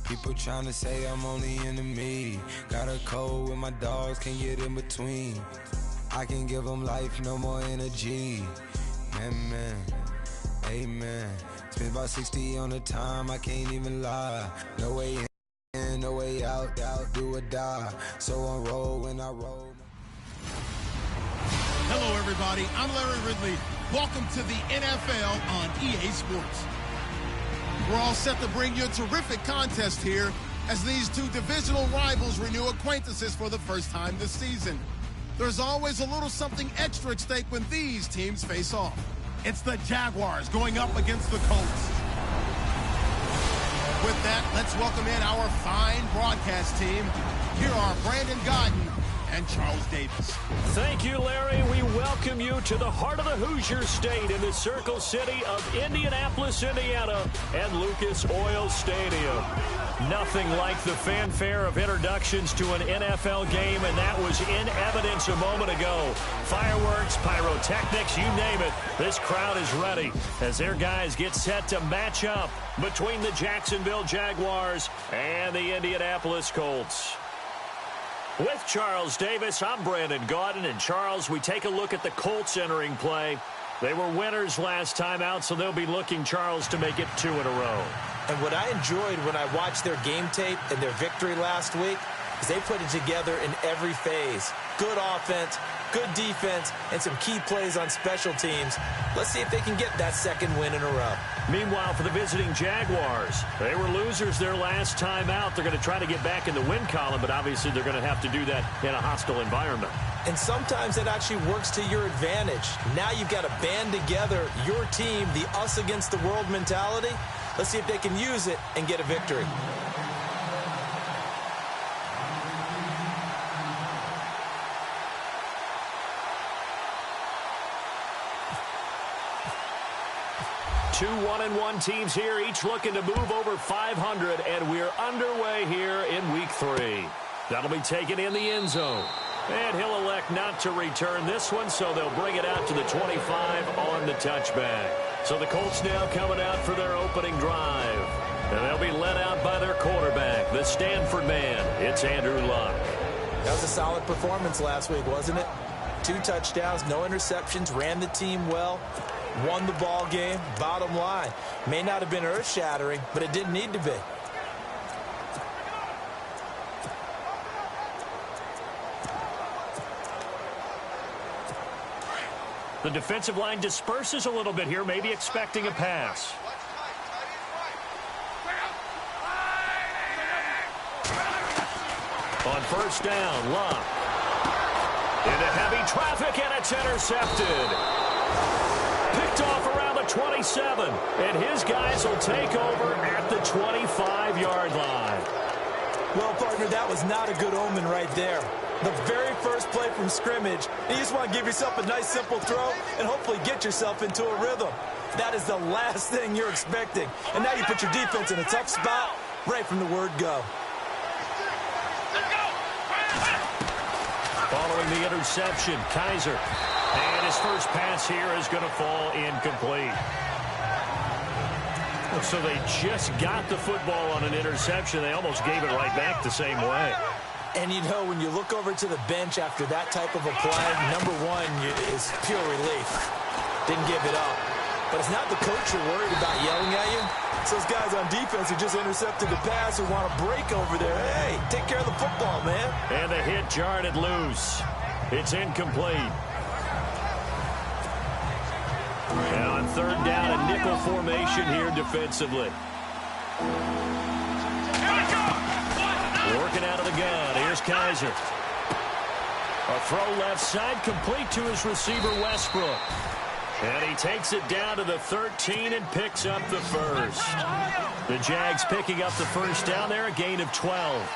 People trying to say I'm only enemy. Got a code with my dogs, can't get in between. I can give them life, no more energy. Man, amen. Spent about 60 on the time, I can't even lie. No way in, no way out, do or die. So on roll when I roll. Hello, everybody. I'm Larry Ridley. Welcome to the NFL on EA Sports. We're all set to bring you a terrific contest here as these two divisional rivals renew acquaintances for the first time this season. There's always a little something extra at stake when these teams face off. It's the Jaguars going up against the Colts. With that, let's welcome in our fine broadcast team. Here are Brandon Godden and Charles Davis. Thank you, Larry. We welcome you to the heart of the Hoosier State in the Circle City of Indianapolis, Indiana, and Lucas Oil Stadium. Nothing like the fanfare of introductions to an NFL game, and that was in evidence a moment ago. Fireworks, pyrotechnics, you name it. This crowd is ready as their guys get set to match up between the Jacksonville Jaguars and the Indianapolis Colts. With Charles Davis, I'm Brandon Gaudin. And Charles, we take a look at the Colts entering play. They were winners last time out, so they'll be looking, Charles, to make it 2 in a row. And what I enjoyed when I watched their game tape and their victory last week is they put it together in every phase. Good offense, good defense, and some key plays on special teams. Let's see if they can get that second win in a row. Meanwhile, for the visiting Jaguars, they were losers their last time out. They're going to try to get back in the win column, but obviously they're going to have to do that in a hostile environment. And sometimes that actually works to your advantage. Now you've got to band together your team, the us against the world mentality. Let's see if they can use it and get a victory. Two 1-1 teams here, each looking to move over 500, and we're underway here in Week 3. That'll be taken in the end zone. And he'll elect not to return this one, so they'll bring it out to the 25 on the touchback. So the Colts now coming out for their opening drive. And they'll be led out by their quarterback, the Stanford man. It's Andrew Luck. That was a solid performance last week, wasn't it? 2 touchdowns, no interceptions, ran the team well. Won the ball game, bottom line. May not have been earth-shattering, but it didn't need to be. The defensive line disperses a little bit here, maybe expecting a pass. On first down, Luck. Into heavy traffic, and it's intercepted. Picked off around the 27, and his guys will take over at the 25-yard line. Well, partner, that was not a good omen right there. The very first play from scrimmage, you just want to give yourself a nice, simple throw and hopefully get yourself into a rhythm. That is the last thing you're expecting. And now you put your defense in a tough spot right from the word go. Following the interception, Kaiser. And his first pass here is going to fall incomplete. So they just got the football on an interception. They almost gave it right back the same way. And, you know, when you look over to the bench after that type of a play, number one is pure relief. Didn't give it up. But it's not the coach you're worried about yelling at you. It's those guys on defense who just intercepted the pass who want to break over there. Hey, take care of the football, man. And the hit jarred it loose. It's incomplete. And on third down, a nickel formation here defensively. Working out of the gun. Here's Kaiser. A throw left side, complete to his receiver, Westbrook. And he takes it down to the 13 and picks up the first. The Jags picking up the first down there, a gain of 12.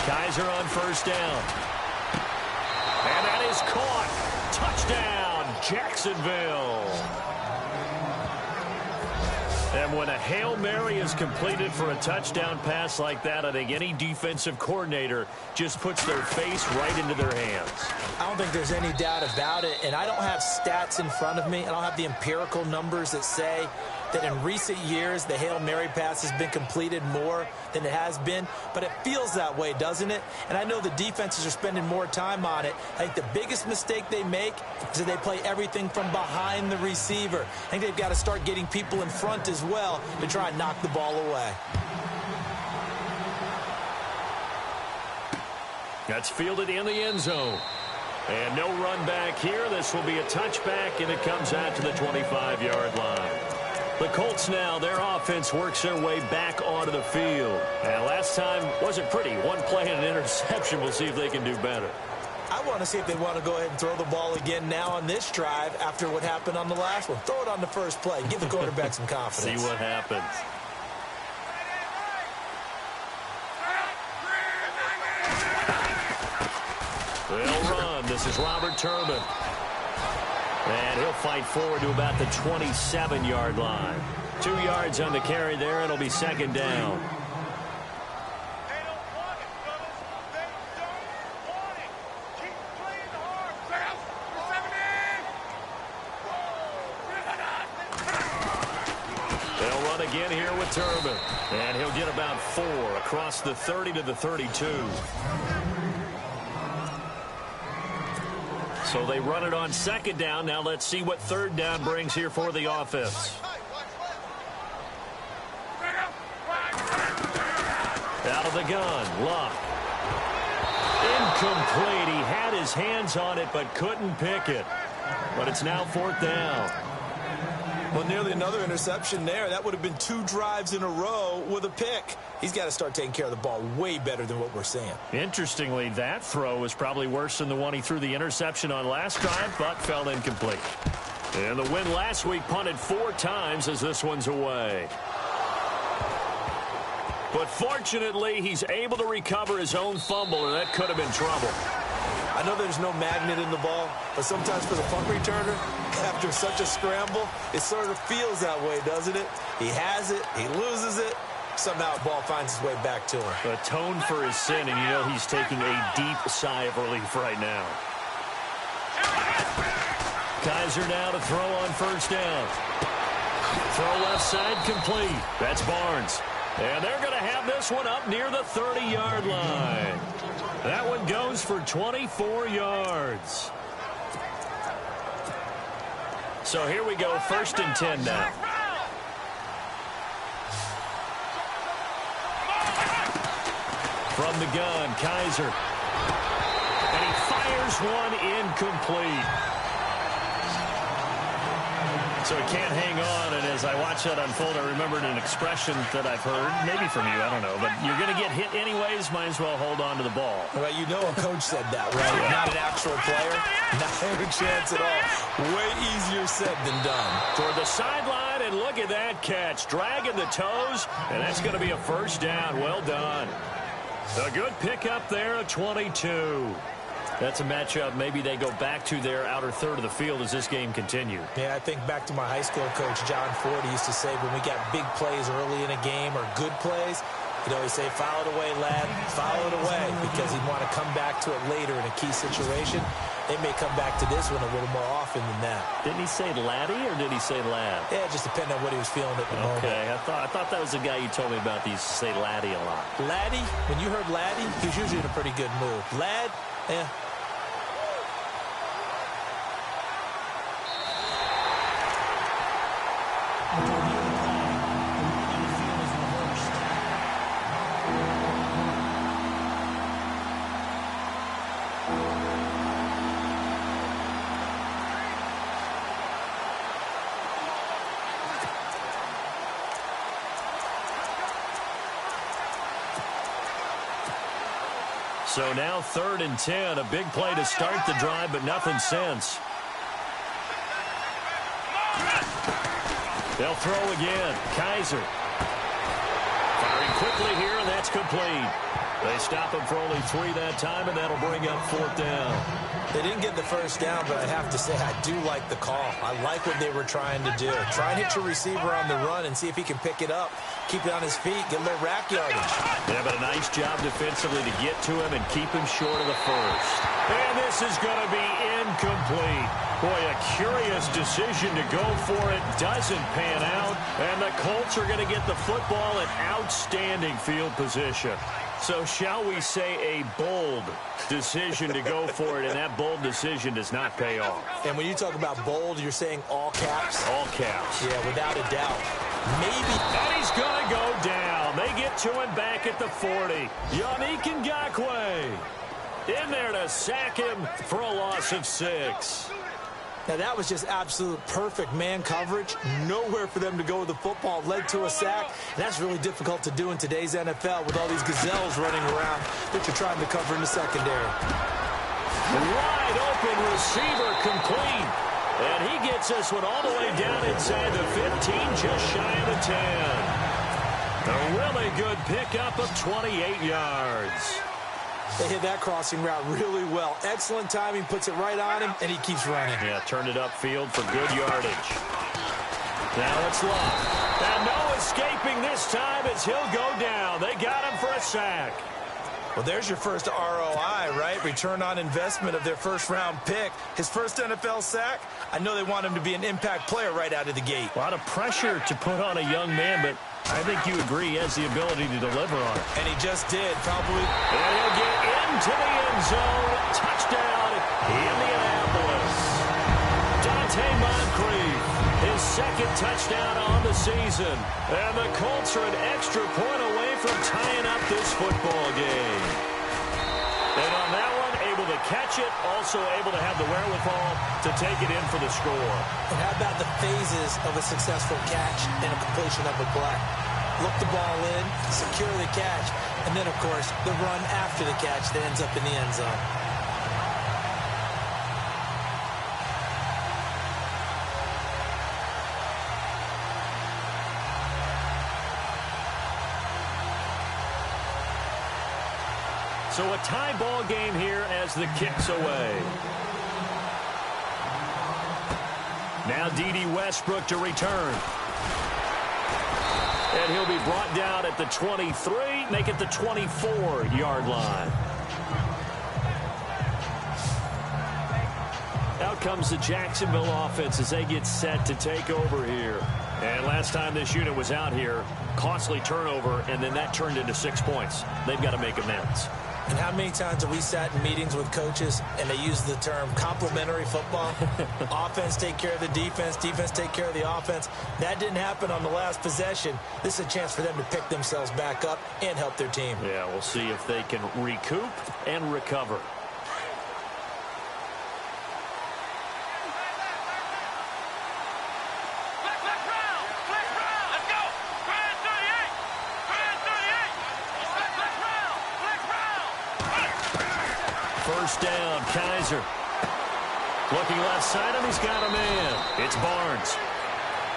Kaiser on first down. And that is caught. Touchdown, Jacksonville. And when a Hail Mary is completed for a touchdown pass like that, I think any defensive coordinator just puts their face right into their hands. I don't think there's any doubt about it, and I don't have stats in front of me. I don't have the empirical numbers that say that in recent years the Hail Mary pass has been completed more than it has been, but it feels that way, doesn't it? And I know the defenses are spending more time on it. I think the biggest mistake they make is that they play everything from behind the receiver. I think they've got to start getting people in front as well to try and knock the ball away. That's fielded in the end zone. And no run back here. This will be a touchback, and it comes out to the 25-yard line. The Colts now, their offense works their way back onto the field. And last time wasn't pretty. One play and an interception. We'll see if they can do better. I want to see if they want to go ahead and throw the ball again now on this drive after what happened on the last one. Throw it on the first play. Give the quarterback some confidence. See what happens. They'll run. This is Robert Turbin. And he'll fight forward to about the 27-yard line. 2 yards on the carry there. It'll be second down. They'll run again here with Turbin. And he'll get about 4 across the 30 to the 32. So they run it on second down. Now let's see what third down brings here for the offense. Out of the gun, Luck. Incomplete. He had his hands on it but couldn't pick it. But it's now fourth down. Well, nearly another interception there. That would have been 2 drives in a row with a pick. He's got to start taking care of the ball way better than what we're seeing. Interestingly, that throw was probably worse than the one he threw the interception on last drive, but fell incomplete. And the win last week punted 4 times as this one's away. But fortunately, he's able to recover his own fumble, or that could have been trouble. I know there's no magnet in the ball, but sometimes for the punt returner, after such a scramble, it sort of feels that way, doesn't it? He has it, he loses it, somehow the ball finds its way back to him. Atone for his sin, and you know he's taking a deep sigh of relief right now. Kaiser now to throw on first down. Throw left side complete. That's Barnes. And they're going to have this one up near the 30-yard line. That one goes for 24 yards. So here we go, 1st and 10 now. From the gun, Kaiser. And he fires one incomplete. So he can't hang on, and as I watch that unfold, I remembered an expression that I've heard, maybe from you, I don't know, but you're going to get hit anyways, might as well hold on to the ball. Well, you know a coach said that, right? Yeah. Not an actual player, not a chance at all. Way easier said than done. Toward the sideline, and look at that catch, dragging the toes, and that's going to be a first down. Well done. A good pickup there at 22. That's a matchup maybe they go back to their outer third of the field as this game continues. Yeah, I think back to my high school coach, John Ford. He used to say when we got big plays early in a game or good plays, he'd always say, foul it away, lad, foul it away, because he'd want to come back to it later in a key situation. They may come back to this one a little more often than that. Didn't he say laddie or did he say lad? Yeah, it just depended on what he was feeling at the moment. Okay, I thought that was the guy you told me about. He used to say laddie a lot. Laddie, when you heard laddie, he was usually in a pretty good mood. Lad, So now 3rd and 10, a big play to start the drive, but nothing since. They'll throw again. Kaiser. Firing quickly here, and that's complete. They stop him for only 3 that time, and that'll bring up 4th down. They didn't get the first down, but I have to say I do like the call. I like what they were trying to do. Try and hit your receiver on the run and see if he can pick it up. Keep it on his feet, get a little rack yardage. Yeah, but a nice job defensively to get to him and keep him short of the first. And this is going to be incomplete. Boy, a curious decision to go for it. Doesn't pan out. And the Colts are going to get the football in outstanding field position. So shall we say a bold decision to go for it, and that bold decision does not pay off. And when you talk about bold, you're saying all caps? All caps. Yeah, without a doubt. Maybe. And he's going to go down. They get to him back at the 40. Yannick Ngakoue in there to sack him for a loss of 6. Now, that was just absolute perfect man coverage. Nowhere for them to go with the football. Led to a sack. And that's really difficult to do in today's NFL with all these gazelles running around that you're trying to cover in the secondary. Wide open receiver complete. And he gets this one all the way down inside the 15, just shy of the 10. A really good pickup of 28 yards. They hit that crossing route really well. Excellent timing, puts it right on him, and he keeps running. Yeah, turned it upfield for good yardage. Now it's Love. And no escaping this time as he'll go down. They got him for a sack. Well, there's your first ROI, right? Return on investment of their first-round pick. His first NFL sack, I know they want him to be an impact player right out of the gate. A lot of pressure to put on a young man, but I think you agree he has the ability to deliver on it. And he just did, probably. And he'll get into the end zone. Touchdown, Indianapolis. Dante Moncrief, his second touchdown on the season. And the Colts are an extra point away from tying up this football game. And on that one, able to catch it, also able to have the wherewithal to take it in for the score. And how about the phases of a successful catch and a completion of a play? Look the ball in, secure the catch, and then, of course, the run after the catch that ends up in the end zone. So a tie ball game here as the kick's away. Now D.D. Westbrook to return. And he'll be brought down at the 23, make it the 24-yard line. Out comes the Jacksonville offense as they get set to take over here. And last time this unit was out here, costly turnover, and then that turned into 6 points. They've got to make amends. And how many times have we sat in meetings with coaches and they use the term complementary football? Offense take care of the defense, defense take care of the offense. That didn't happen on the last possession. This is a chance for them to pick themselves back up and help their team. Yeah, we'll see if they can recoup and recover. First down, Kaiser. Looking left side, and he's got a man. It's Barnes.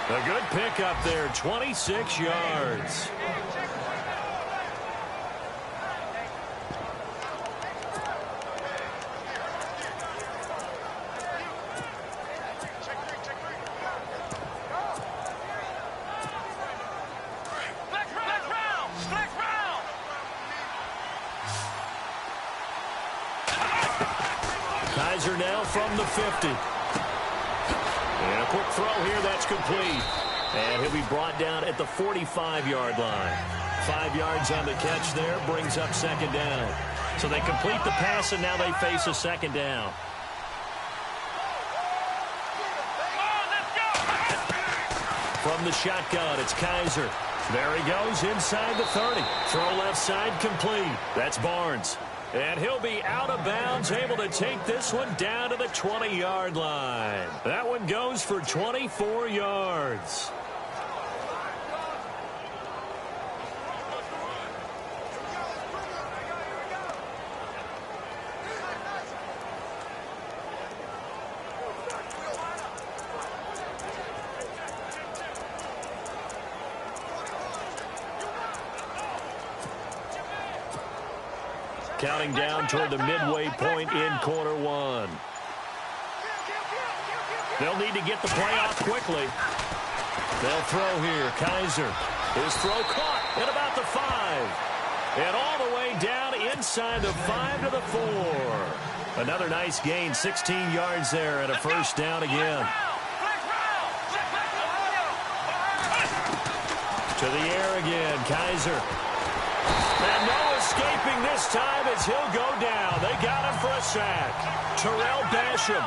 A good pickup there, 26 yards. Kaiser now from the 50. And a quick throw here, that's complete. And he'll be brought down at the 45-yard line. 5 yards on the catch there, brings up second down. So they complete the pass, and now they face a second down. From the shotgun, it's Kaiser. There he goes inside the 30. Throw left side complete. That's Barnes. And he'll be out of bounds, able to take this one down to the 20-yard line. That one goes for 24 yards. counting down toward the midway point in quarter one. They'll need to get the play off quickly. They'll throw here. Kaiser. His throw caught at about the 5. And all the way down inside the 5 to the 4. Another nice gain, 16 yards there and a first down again. To the air again, Kaiser. And no escaping this time as he'll go down. They got him for a sack. Terrell Basham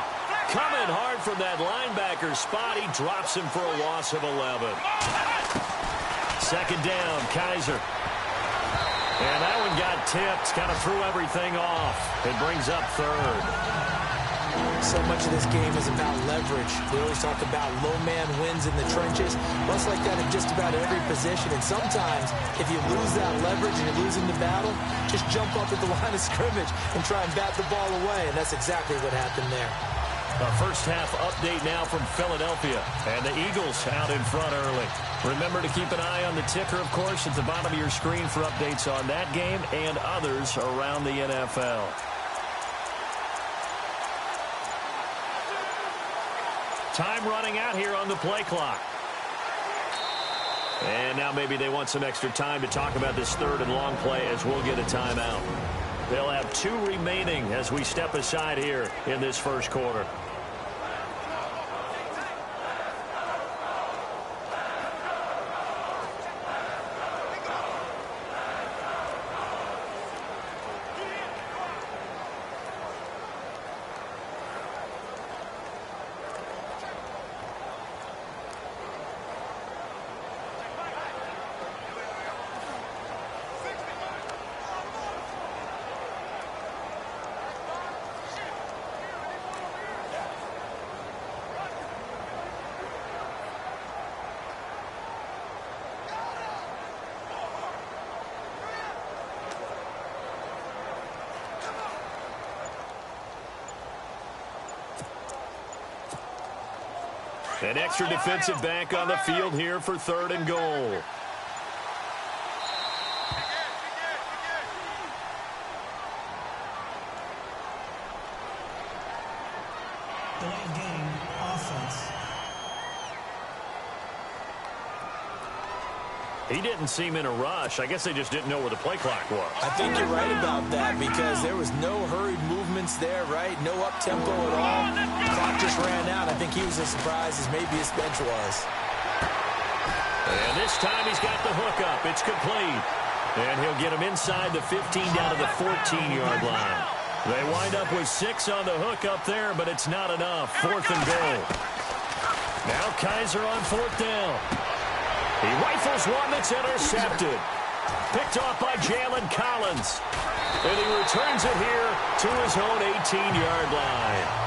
coming hard from that linebacker spot. He drops him for a loss of 11. Second down, Kaiser. And that one got tipped, kind of threw everything off. It brings up third. So much of this game is about leverage. We always talk about low man wins in the trenches. Well, it's like that in just about every position. And sometimes, if you lose that leverage and you're losing the battle, just jump up at the line of scrimmage and try and bat the ball away. And that's exactly what happened there. A first half update now from Philadelphia. And the Eagles out in front early. Remember to keep an eye on the ticker, of course, at the bottom of your screen for updates on that game and others around the NFL. Time running out here on the play clock. And now maybe they want some extra time to talk about this third and long play as we'll get a timeout. They'll have 2 remaining as we step aside here in this first quarter. An extra defensive back on the field here for third and goal. Delayed game, offense. He didn't seem in a rush. I guess they just didn't know where the play clock was. I think you're right about that because there was no hurried movements there, right? No up-tempo at all. The clock just ran out. I think he was as surprised as maybe his bench was. And this time he's got the hook up. It's complete. And he'll get him inside the 15 down to the 14-yard line. They wind up with 6 on the hook up there, but it's not enough. Fourth and goal. Now Kaiser on fourth down. He rifles one that's intercepted. Picked off by Jalen Collins. And he returns it here to his own 18-yard line.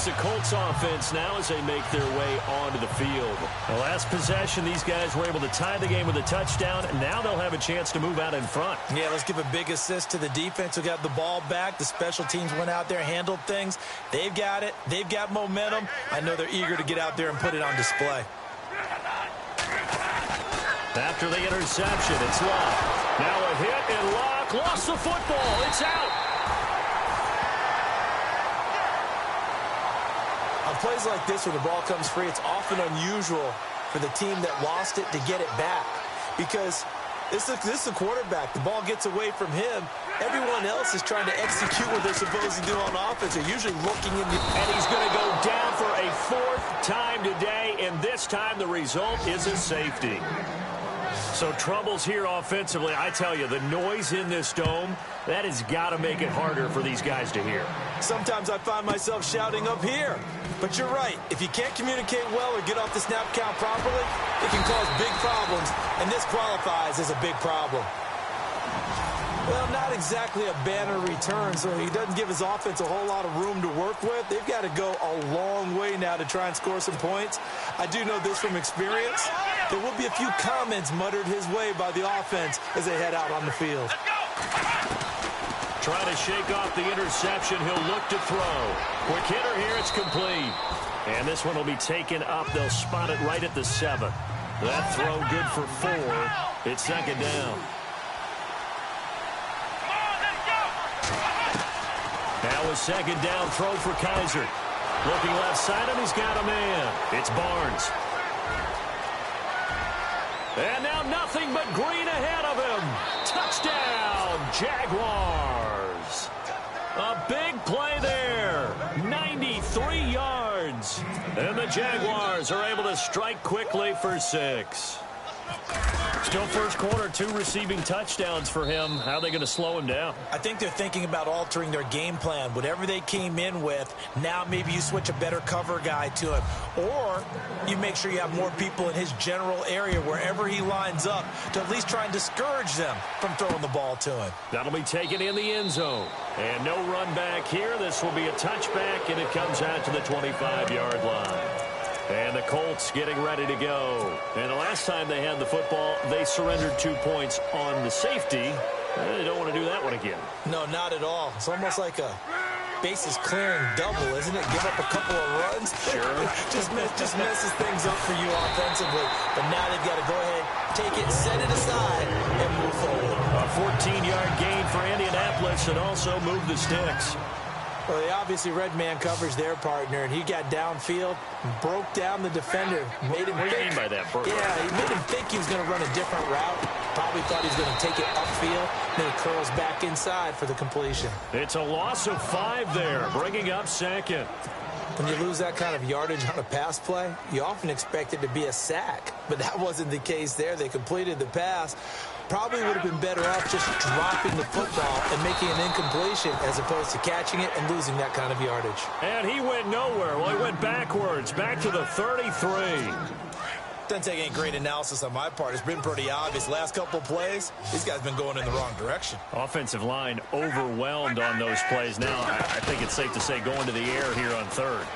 The Colts offense now as they make their way onto the field. The last possession, these guys were able to tie the game with a touchdown, and now they'll have a chance to move out in front. Yeah, let's give a big assist to the defense who got the ball back. The special teams went out there, handled things. They've got it. They've got momentum. I know they're eager to get out there and put it on display. After the interception, it's Locke. Now a hit, and Locke lost the football. It's out. On plays like this where the ball comes free, it's often unusual for the team that lost it to get it back because this is the quarterback. The ball gets away from him. Everyone else is trying to execute what they're supposed to do on offense. They're usually looking in the... And he's going to go down for a 4th time today, and this time the result is a safety. So troubles here offensively. I tell you, the noise in this dome, that has got to make it harder for these guys to hear. Sometimes I find myself shouting up here. But you're right. If you can't communicate well or get off the snap count properly, it can cause big problems, and this qualifies as a big problem. Well, not exactly a banner return, so he doesn't give his offense a whole lot of room to work with. They've got to go a long way now to try and score some points. I do know this from experience. There will be a few comments muttered his way by the offense as they head out on the field. Trying to shake off the interception. He'll look to throw. Quick hitter here. It's complete. And this one will be taken up. They'll spot it right at the 7. That throw good for 4. It's second down. Now a second down throw for Kaiser. Looking left side, and he's got a man. It's Barnes. And now nothing but green ahead of him. Touchdown, Jaguars. A big play there. 93 yards. And the Jaguars are able to strike quickly for 6. Still first quarter, 2 receiving touchdowns for him. How are they going to slow him down? I think they're thinking about altering their game plan. Whatever they came in with, now maybe you switch a better cover guy to him. Or you make sure you have more people in his general area wherever he lines up to at least try and discourage them from throwing the ball to him. That'll be taken in the end zone. And no run back here. This will be a touchback, and it comes out to the 25-yard line. And the Colts getting ready to go. And the last time they had the football, they surrendered 2 points on the safety. They don't want to do that one again. No, not at all. It's almost like a bases clearing double, isn't it? Give up a couple of runs. Sure. just messes things up for you offensively. But now they've got to go ahead, take it, set it aside, and move forward. A 14-yard gain for Indianapolis, and also move the sticks. Well, they obviously red man coverage their partner, and he got downfield, broke down the defender, made him What do you mean by that, Bert? Yeah, he made him think he was going to run a different route. Probably thought he was going to take it upfield. Then he curls back inside for the completion. It's a loss of 5 there, bringing up second. When you lose that kind of yardage on a pass play, you often expect it to be a sack. But that wasn't the case there. They completed the pass. Probably would have been better off just dropping the football and making an incompletion as opposed to catching it and losing that kind of yardage. And he went nowhere. Well, he went backwards, back to the 33. Doesn't take any great analysis on my part. It's been pretty obvious. Last couple of plays, these guys have been going in the wrong direction. Offensive line overwhelmed on those plays. Now, I think it's safe to say going to the air here on 3rd.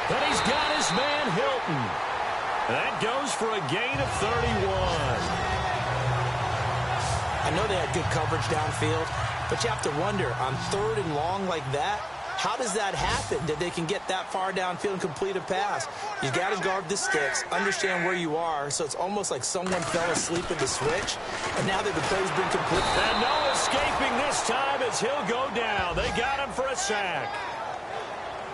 But he's got his man Hilton. That goes for a gain of 31. I know they had good coverage downfield, but you have to wonder, on 3rd and long like that, how does that happen that they can get that far downfield and complete a pass? You got to guard the sticks, understand where you are, so it's almost like someone fell asleep at the switch, and now that the play's been complete. And no escaping this time as he'll go down. They got him for a sack.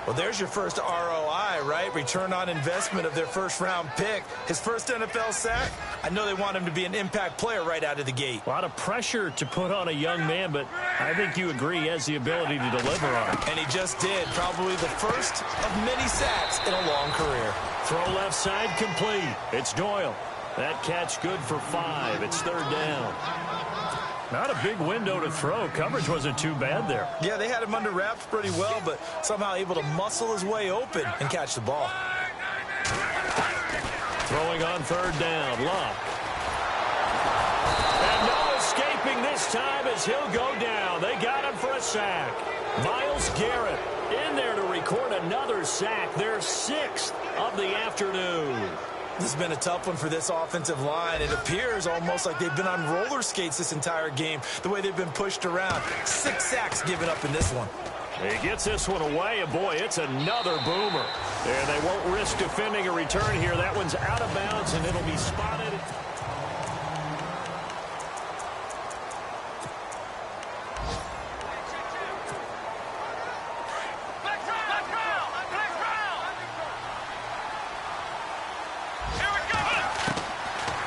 Well, there's your first ROI, right? Return on investment of their first-round pick. His first NFL sack, I know they want him to be an impact player right out of the gate. A lot of pressure to put on a young man, but I think you agree he has the ability to deliver on it. And he just did. Probably the first of many sacks in a long career. Throw left side complete. It's Doyle. That catch good for 5. It's 3rd down. Not a big window to throw. Coverage wasn't too bad there. Yeah, they had him under wraps pretty well, but somehow able to muscle his way open and catch the ball. Throwing on 3rd down. Luck. And no escaping this time as he'll go down. They got him for a sack. Myles Garrett in there to record another sack. Their 6th of the afternoon. This has been a tough one for this offensive line. It appears almost like they've been on roller skates this entire game, the way they've been pushed around. 6 sacks given up in this one. He gets this one away, and boy, it's another boomer. And they won't risk defending a return here. That one's out of bounds, and it'll be spotted.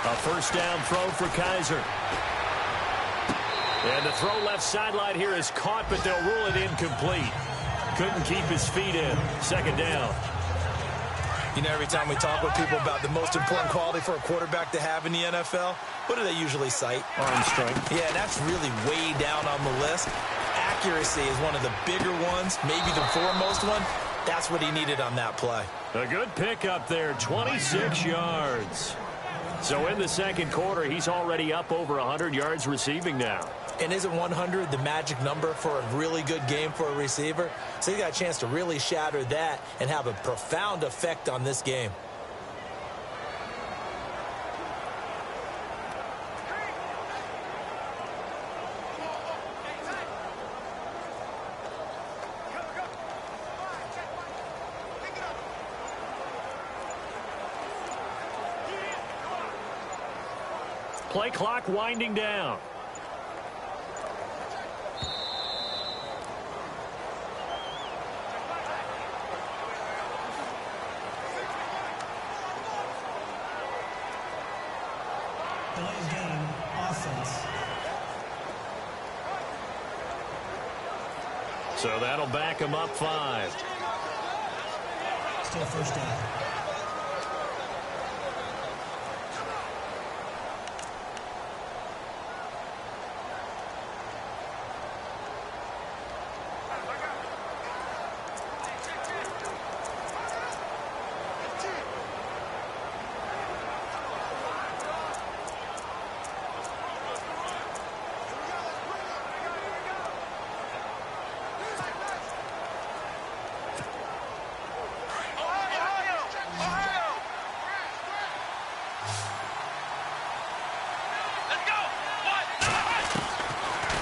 A first down throw for Kaiser. And the throw left sideline here is caught, but they'll rule it incomplete. Couldn't keep his feet in. 2nd down. You know, every time we talk with people about the most important quality for a quarterback to have in the NFL, what do they usually cite? Arm strength. Yeah, that's really way down on the list. Accuracy is one of the bigger ones, maybe the foremost one. That's what he needed on that play. A good pickup there, 26 yards. So in the second quarter, he's already up over 100 yards receiving now. And isn't 100 the magic number for a really good game for a receiver? So he got a chance to really shatter that and have a profound effect on this game. Play clock winding down. Delay of game, offense. So that'll back him up 5. Still first down.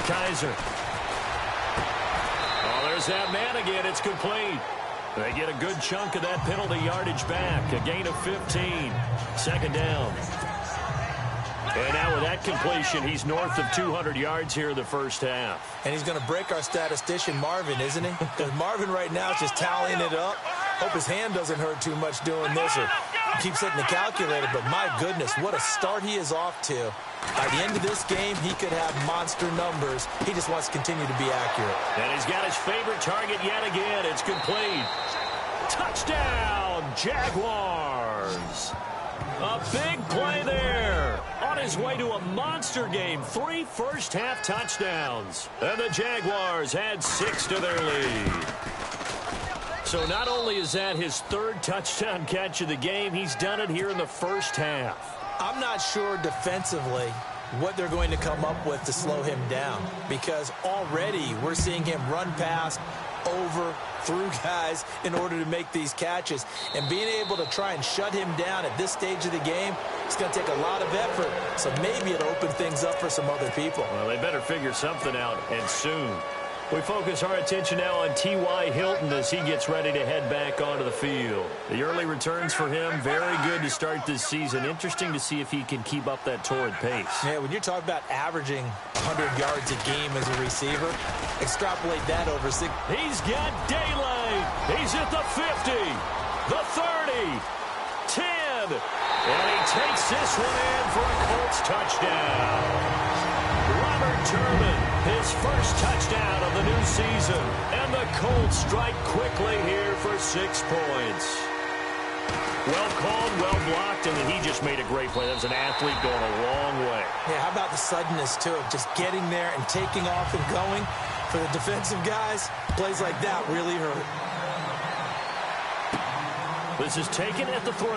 Kaiser. Oh, there's that man again. It's complete. They get a good chunk of that penalty yardage back. A gain of 15. Second down. And now with that completion, he's north of 200 yards here in the first half. And he's going to break our statistician, Marvin, isn't he? Because Marvin right now is just tallying it up. Hope his hand doesn't hurt too much doing this or keeps hitting the calculator. But my goodness, what a start he is off to. By the end of this game, he could have monster numbers. He just wants to continue to be accurate. And he's got his favorite target yet again. It's complete. Touchdown, Jaguars. A big play there. On his way to a monster game. 3 first-half touchdowns. And the Jaguars add 6 to their lead. So not only is that his 3rd touchdown catch of the game, he's done it here in the first half. I'm not sure defensively what they're going to come up with to slow him down, because already we're seeing him run past, over, through guys in order to make these catches. And being able to try and shut him down at this stage of the game, it's going to take a lot of effort. So maybe it'll open things up for some other people. Well, they better figure something out, and soon. We focus our attention now on T.Y. Hilton as he gets ready to head back onto the field. The early returns for him, very good to start this season. Interesting to see if he can keep up that torrid pace. Yeah, when you're talking about averaging 100 yards a game as a receiver, extrapolate that over 6. He's got daylight. He's at the 50, the 30, 10, and he takes this one in for a Colts touchdown. Robert Turman, his first touchdown of the new season. And the Colts strike quickly here for 6 points. Well called, well blocked, and he just made a great play. That was an athlete going a long way. Yeah, how about the suddenness, too, of just getting there and taking off and going? For the defensive guys, plays like that really hurt. This is taken at the 3.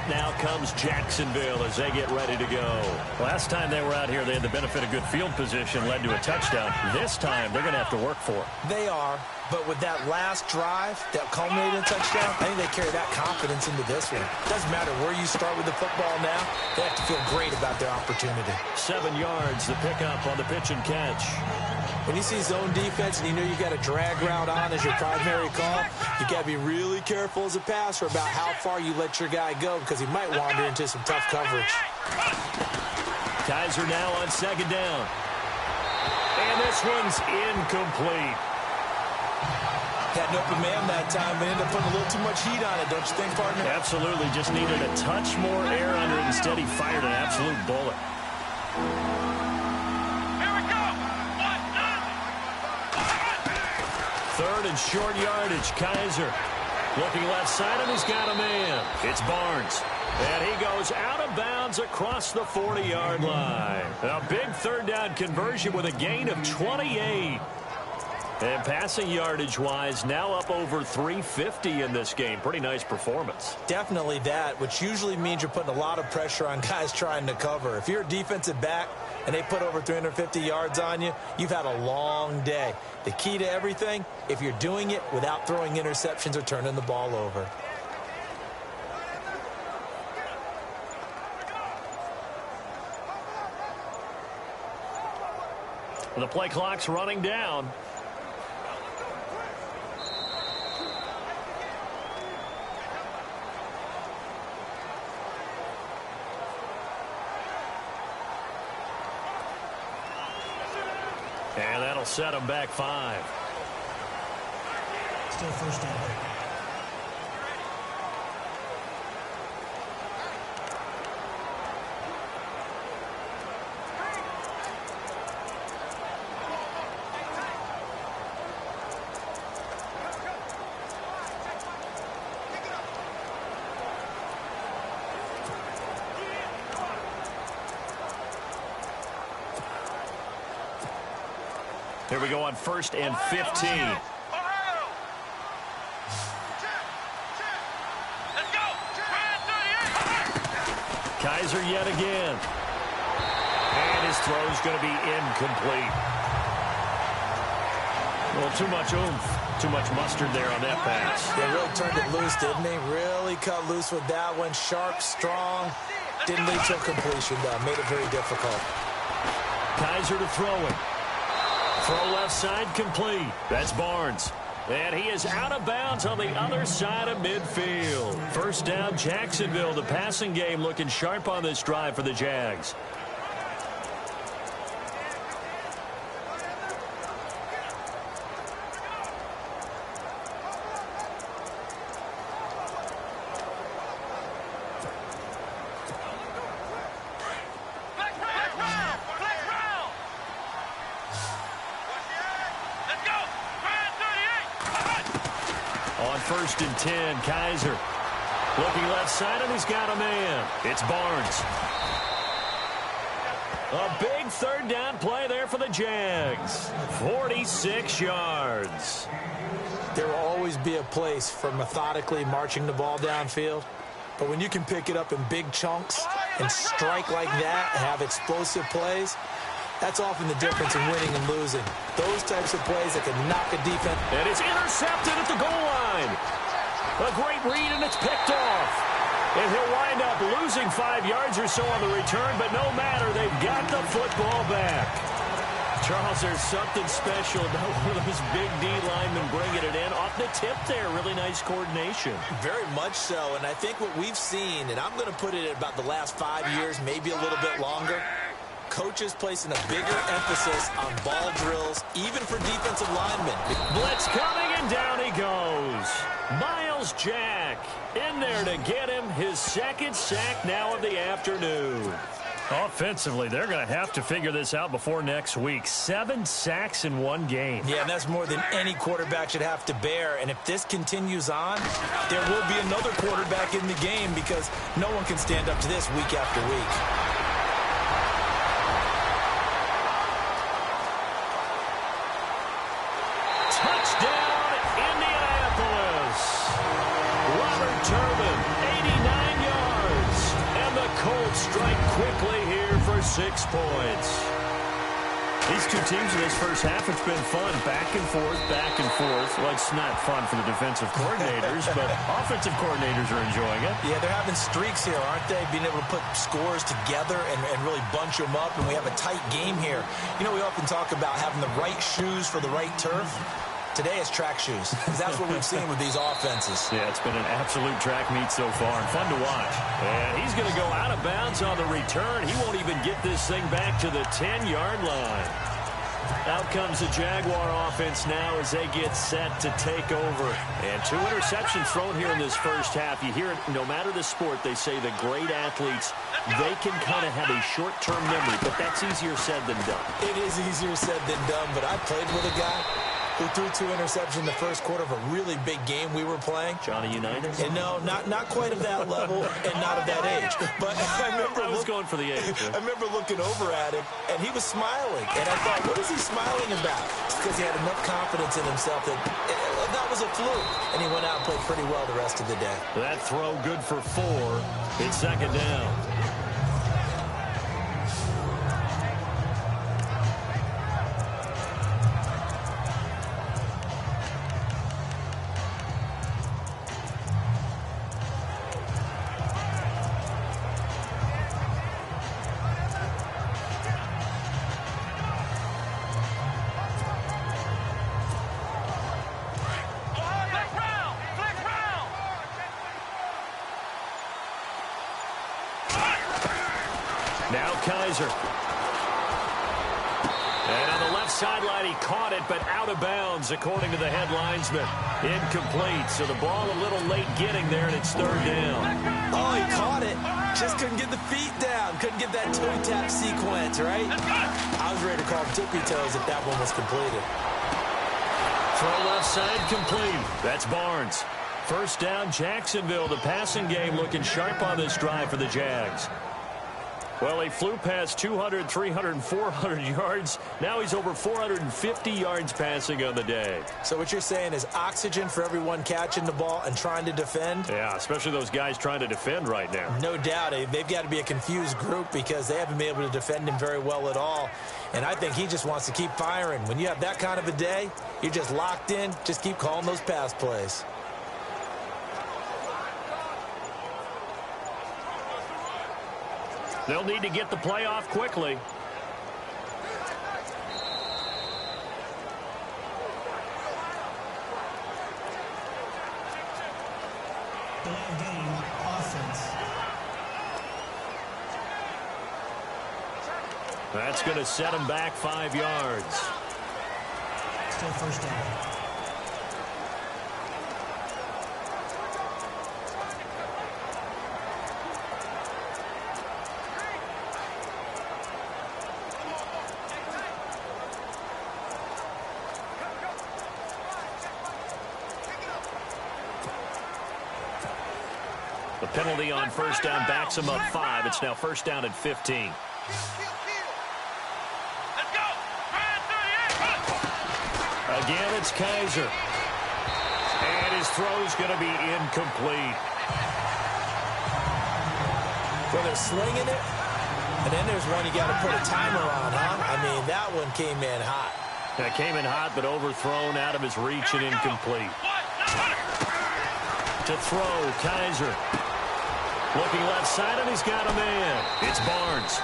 Now comes Jacksonville as they get ready to go. Last time they were out here, they had the benefit of good field position, led to a touchdown. This time, they're going to have to work for it. They are, but with that last drive that culminated in a touchdown, I think they carry that confidence into this one. Doesn't matter where you start with the football now, they have to feel great about their opportunity. 7 yards, the pickup on the pitch and catch. When you see zone defense and you know you got a drag route on as your primary call, you got to be really careful as a passer about how far you let your guy go because he might wander into some tough coverage. Kaiser now on 2nd down. And this one's incomplete. Had an open man that time, but ended up putting a little too much heat on it, don't you think, partner? Absolutely. Just needed a touch more air under it. Instead, he fired an absolute bullet. Third and short yardage, Kaiser. Looking left side, and he's got a man. It's Barnes. And he goes out of bounds across the 40-yard line. A big third down conversion with a gain of 28. And passing yardage-wise, now up over 350 in this game. Pretty nice performance. Definitely that, which usually means you're putting a lot of pressure on guys trying to cover. If you're a defensive back and they put over 350 yards on you, you've had a long day. The key to everything, if you're doing it without throwing interceptions or turning the ball over. The play clock's running down. And that'll set him back 5. Still first down. Here we go on 1st and 15. Kaiser yet again. And his throw's going to be incomplete. Well, too much oomph, too much mustard there on that pass. They really turned it loose, didn't they? Really cut loose with that one. Sharp, strong. Didn't lead to a completion, though. Made it very difficult. Kaiser to throw it. Throw left side complete. That's Barnes. And he is out of bounds on the other side of midfield. First down, Jacksonville. The passing game looking sharp on this drive for the Jags. On 1st and 10, Kaiser. Looking left side, and he's got a man. It's Barnes. A big third down play there for the Jags. 46 yards. There will always be a place for methodically marching the ball downfield. But when you can pick it up in big chunks and strike like that and have explosive plays, that's often the difference in winning and losing. Those types of plays that can knock a defense. And it's intercepted at the goal line. A great read, and it's picked off. And he'll wind up losing 5 yards or so on the return, but no matter, they've got the football back. Charles, there's something special about one of those big D linemen bringing it in. Off the tip there, really nice coordination. Very much so, and I think what we've seen, and I'm going to put it at about the last 5 years, maybe a little bit longer, coaches placing a bigger emphasis on ball drills, even for defensive linemen. Blitz coming, and down he goes. Miles Jack in there to get him his second sack now of the afternoon. Offensively, they're going to have to figure this out before next week. 7 sacks in one game. Yeah, and that's more than any quarterback should have to bear. And if this continues on, there will be another quarterback in the game because no one can stand up to this week after week. Touchdown, Indianapolis. Robert Turbin, 89 yards. And the Colts strike quickly here for 6 points. These two teams in this first half, it's been fun. Back and forth, back and forth. Well, it's not fun for the defensive coordinators, but offensive coordinators are enjoying it. Yeah, they're having streaks here, aren't they? Being able to put scores together and really bunch them up, and we have a tight game here. You know, we often talk about having the right shoes for the right turf. Today it's track shoes, because that's what we've seen with these offenses. Yeah, it's been an absolute track meet so far, and fun to watch. And he's going to go out of bounds on the return. He won't even get this thing back to the 10-yard line. Out comes the Jaguar offense now as they get set to take over. And 2 interceptions thrown here in this first half. You hear it, no matter the sport, they say the great athletes, they can kind of have a short-term memory, but that's easier said than done. It is easier said than done, but I played with a guy who threw 2 interceptions in the first quarter of a really big game we were playing. Johnny Unitas? And no, not quite of that level and not of that age. But I was going for the age. I remember looking over at him, and he was smiling. And I thought, what is he smiling about? It's because he had enough confidence in himself that was a fluke. And he went out and played pretty well the rest of the day. That throw good for 4. It's second down. Now Kaiser. And on the left sideline, he caught it, but out of bounds, according to the head linesman. Incomplete, so the ball a little late getting there, and it's third down. Oh, he caught it. Just couldn't get the feet down. Couldn't get that toe tap sequence, right? I was ready to call tippy toes if that one was completed. Throw left side complete. That's Barnes. First down, Jacksonville. The passing game looking sharp on this drive for the Jags. Well, he flew past 200, 300, and 400 yards. Now he's over 450 yards passing on the day. So what you're saying is oxygen for everyone catching the ball and trying to defend? Yeah, especially those guys trying to defend right now. No doubt. They've got to be a confused group because they haven't been able to defend him very well at all. And I think he just wants to keep firing. When you have that kind of a day, you're just locked in. Just keep calling those pass plays. They'll need to get the play off quickly. Delay of game, offense. That's going to set him back 5 yards. Still first down. The penalty on first down backs him up 5. It's now first down at 15. Again, it's Kaiser. And his throw's going to be incomplete. Well, they're slinging it, and then there's one you got to put a timer on, huh? I mean, that one came in hot. That came in hot, but overthrown out of his reach and incomplete. To throw, Kaiser. Looking left side, and he's got a man. It's Barnes.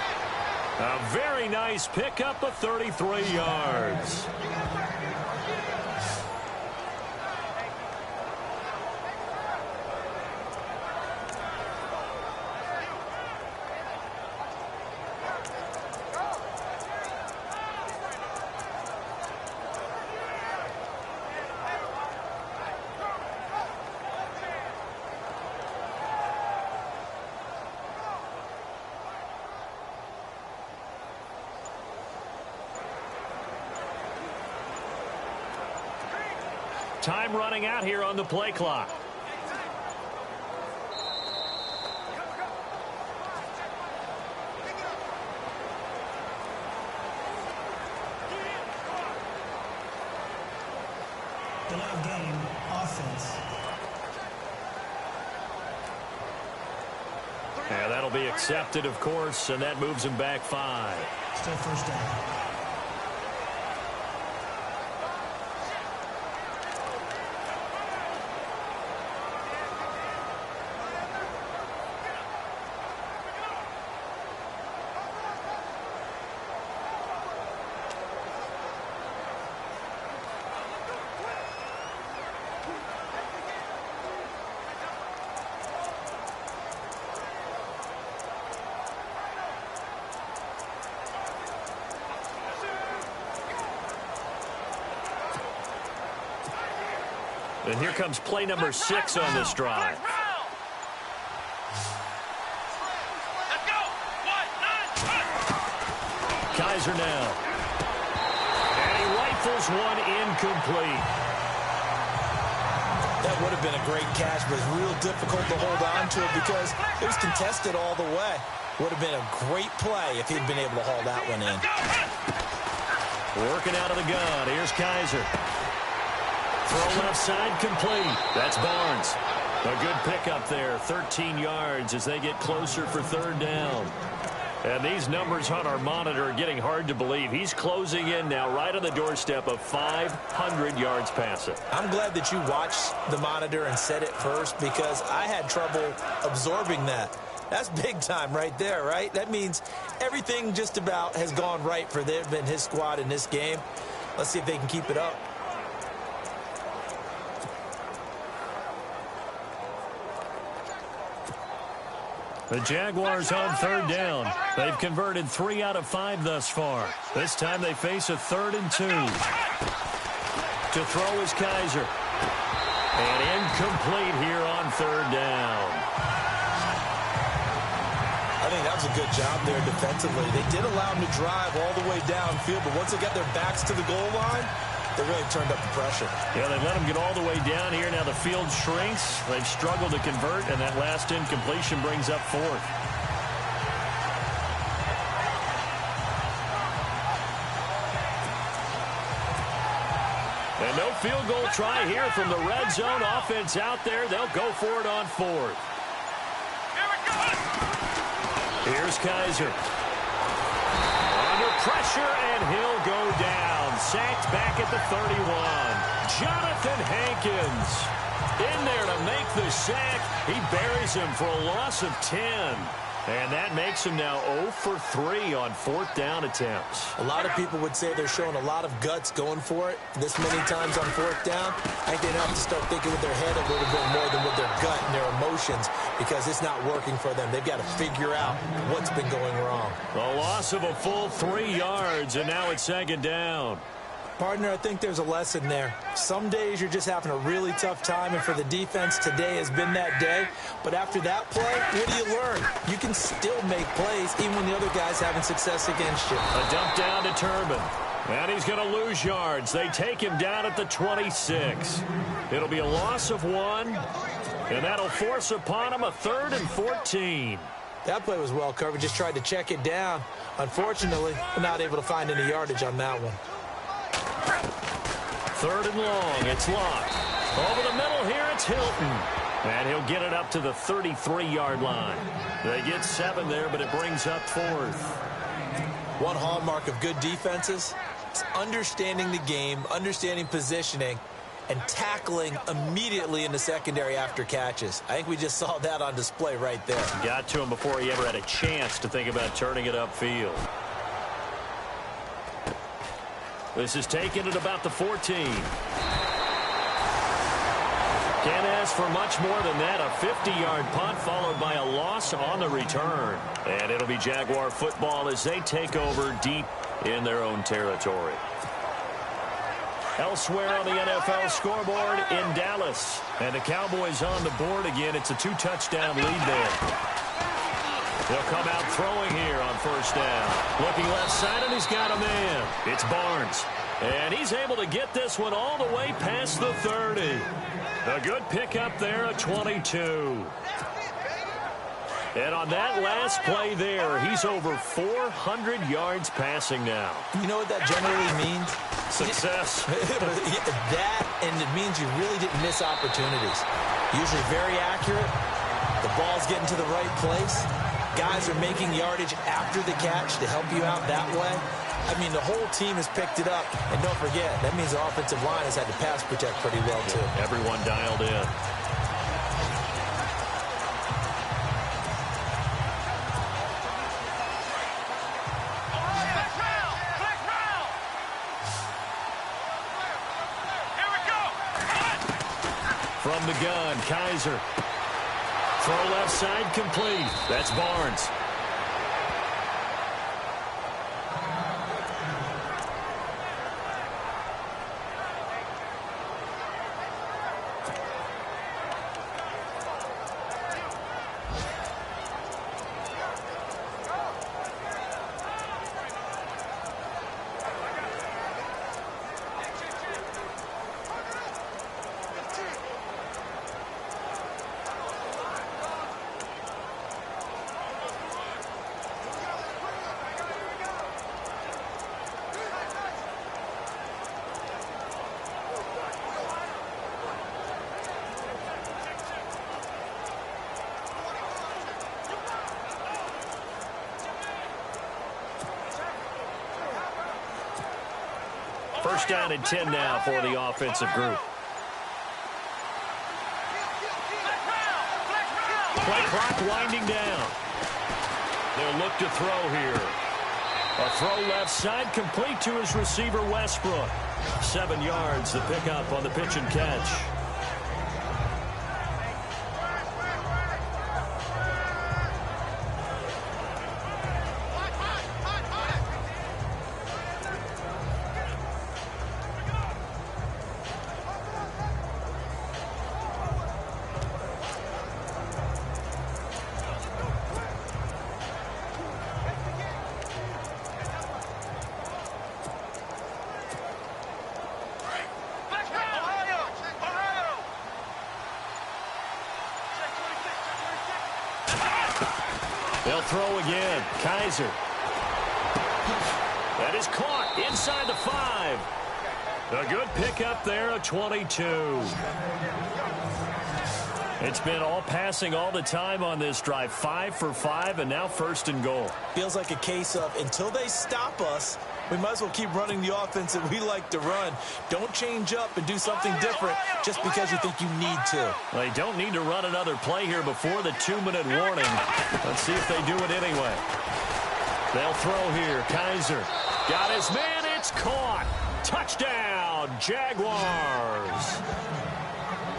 A very nice pickup of 33 yards. Time running out here on the play clock. Delay of game, offense. Yeah, that'll be accepted, of course, and that moves him back 5. Still first down. And here comes play number 6 on this drive. Kaiser now. And he Rifles one incomplete. That would have been a great catch, but it's real difficult to hold on to it because it was contested all the way. Would have been a great play if he'd been able to haul that one in. Working out of the gun. Here's Kaiser. Throw left side complete. That's Barnes. A good pickup there. 13 yards as they get closer for third down. And these numbers on our monitor are getting hard to believe. He's closing in now right on the doorstep of 500 yards passing. I'm glad that you watched the monitor and said it first because I had trouble absorbing that. That's big time right there, right? That means everything just about has gone right for them and his squad in this game. Let's see if they can keep it up. The Jaguars on third down. They've converted 3 out of 5 thus far. This time they face a 3rd and 2. To throw is Kaiser. And incomplete here on third down. I think that was a good job there defensively. They did allow them to drive all the way downfield, but once they got their backs to the goal line, they really turned up the pressure. Yeah, they let them get all the way down here. Now the field shrinks. They've struggled to convert, and that last incompletion brings up 4th. And no field goal try here from the red zone. Offense out there. They'll go for it on 4th. Here's Kaiser. Under pressure, and he'll go down. Sacked back at the 31. Jonathan Hankins in there to make the sack. He buries him for a loss of 10. And that makes him now 0 for 3 on 4th down attempts. A lot of people would say they're showing a lot of guts going for it this many times on 4th down. I think they have to start thinking with their head a little bit more than with their gut and their emotions because it's not working for them. They've got to figure out what's been going wrong. A loss of a full 3 yards, and now it's 2nd down. Partner, I think there's a lesson there. Some days you're just having a really tough time, and for the defense, today has been that day. But after that play, what do you learn? You can still make plays even when the other guy's having success against you. A dump down to Turbin. And he's going to lose yards. They take him down at the 26. It'll be a loss of 1, and that'll force upon him a 3rd and 14. That play was well covered. Just tried to check it down. Unfortunately, we're not able to find any yardage on that one. 3rd and long. It's locked. Over the middle here, it's Hilton. And he'll get it up to the 33-yard line. They get 7 there, but it brings up 4th. One hallmark of good defenses is understanding the game, understanding positioning, and tackling immediately in the secondary after catches. I think we just saw that on display right there. Got to him before he ever had a chance to think about turning it upfield. This is taken at about the 14. Can't ask for much more than that. A 50-yard punt followed by a loss on the return. And it'll be Jaguar football as they take over deep in their own territory. Elsewhere on the NFL scoreboard in Dallas. And the Cowboys on the board again. It's a 2-touchdown lead there. They'll come out throwing here on 1st down. Looking left side, and he's got a man. It's Barnes. And he's able to get this one all the way past the 30. A good pickup there at 22. And on that last play there, he's over 400 yards passing now. You know what that generally means? Success. That, and it means you really didn't miss opportunities. Usually very accurate. The ball's getting to the right place. Guys are making yardage after the catch to help you out that way. I mean, the whole team has picked it up. And don't forget, that means the offensive line has had to pass protect pretty well, too. Everyone dialed in. From the gun, Kaiser. Throw left side complete. That's Barnes. First down and 10 now for the offensive group. Play clock winding down. They'll look to throw here. A throw left side, complete to his receiver, Westbrook. 7 yards, the pickup on the pitch and catch. They'll throw again. Kaiser. That is caught inside the 5. A good pickup there, a 22. It's been all passing all the time on this drive. 5 for 5, and now first and goal. Feels like a case of until they stop us, we might as well keep running the offense that we like to run. Don't change up and do something different just because you think you need to. Well, they don't need to run another play here before the 2-minute warning. Let's see if they do it anyway. They'll throw here. Kaiser got his man. It's caught. Touchdown, Jaguars.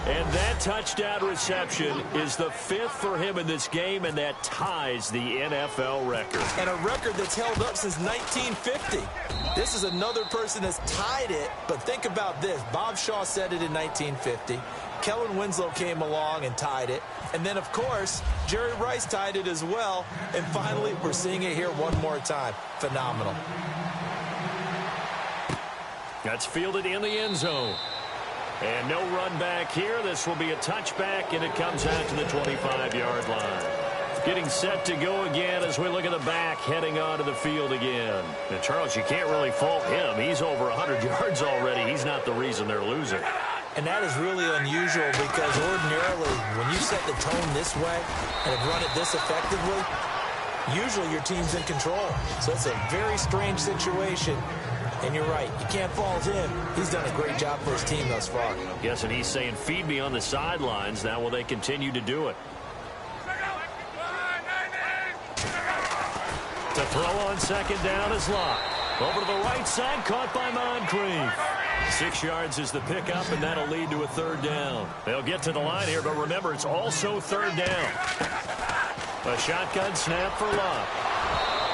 And that touchdown reception is the 5th for him in this game, and that ties the NFL record. And a record that's held up since 1950. This is another person that's tied it, but think about this. Bob Shaw said it in 1950. Kellen Winslow came along and tied it. And then, of course, Jerry Rice tied it as well. And finally, we're seeing it here one more time. Phenomenal. That's fielded in the end zone. And no run back here. This will be a touchback, and it comes out to the 25-yard line. Getting set to go again as we look at the back, heading onto the field again. And, Charles, you can't really fault him. He's over 100 yards already. He's not the reason they're losing. And that is really unusual because ordinarily, when you set the tone this way and have run it this effectively, usually your team's in control. So it's a very strange situation. And you're right. You can't fault him. He's done a great job for his team thus far. Yes, and he's saying, feed me on the sidelines. Now will they continue to do it? The throw on second down is Locke. Over to the right side, caught by Moncrief. 6 yards is the pickup, and that'll lead to a third down. They'll get to the line here, but remember, it's also third down. A shotgun snap for Locke.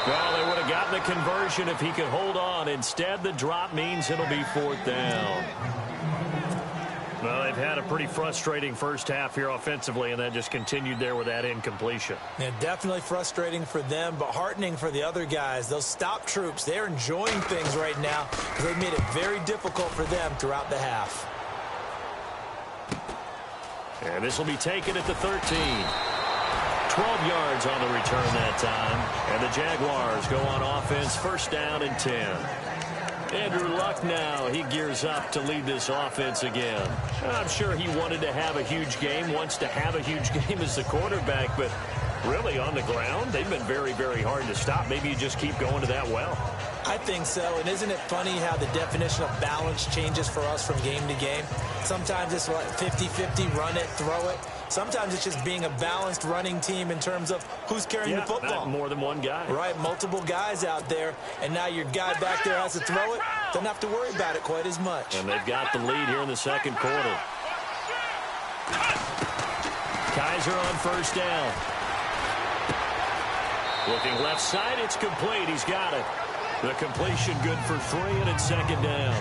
Well, they would have gotten the conversion if he could hold on. Instead, the drop means it'll be 4th down. Well, they've had a pretty frustrating first half here offensively, and that just continued there with that incompletion. Yeah, definitely frustrating for them, but heartening for the other guys. Those stop troops, they're enjoying things right now because they've made it very difficult for them throughout the half. And this will be taken at the 13. 12 yards on the return that time. And the Jaguars go on offense, first down and 10. Andrew Luck now, he gears up to lead this offense again. I'm sure he wanted to have a huge game, wants to have a huge game as the quarterback, but really on the ground, they've been very, very hard to stop. Maybe you just keep going to that well. I think so, and isn't it funny how the definition of balance changes for us from game to game? Sometimes it's like 50-50, run it, throw it. Sometimes it's just being a balanced running team in terms of who's carrying the football. Not more than one guy. Right, multiple guys out there, and now your guy back there has to throw it. Doesn't have to worry about it quite as much. And they've got the lead here in the second quarter. Kaiser on first down. Looking left side, it's complete. He's got it. The completion good for 3, and it's second down.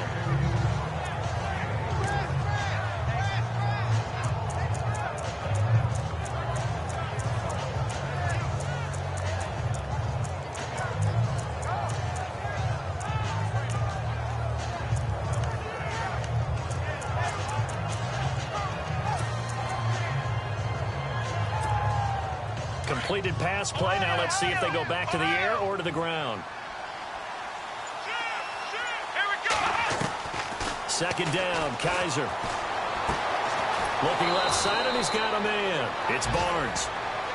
Completed pass play. Now let's see if they go back to the air or to the ground. Second down, Kaiser. Looking left side, and he's got a man. It's Barnes.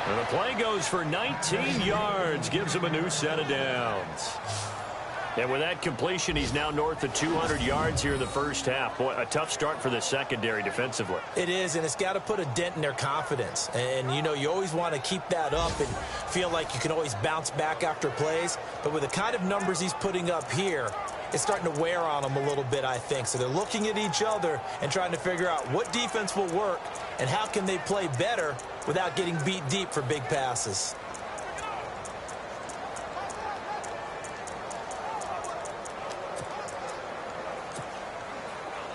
And the play goes for 19 yards. Gives him a new set of downs. And with that completion, he's now north of 200 yards here in the first half. Boy, a tough start for the secondary defensively. It is, and it's got to put a dent in their confidence. And, you know, you always want to keep that up and feel like you can always bounce back after plays. But with the kind of numbers he's putting up here, it's starting to wear on them a little bit, I think. So they're looking at each other and trying to figure out what defense will work and how can they play better without getting beat deep for big passes.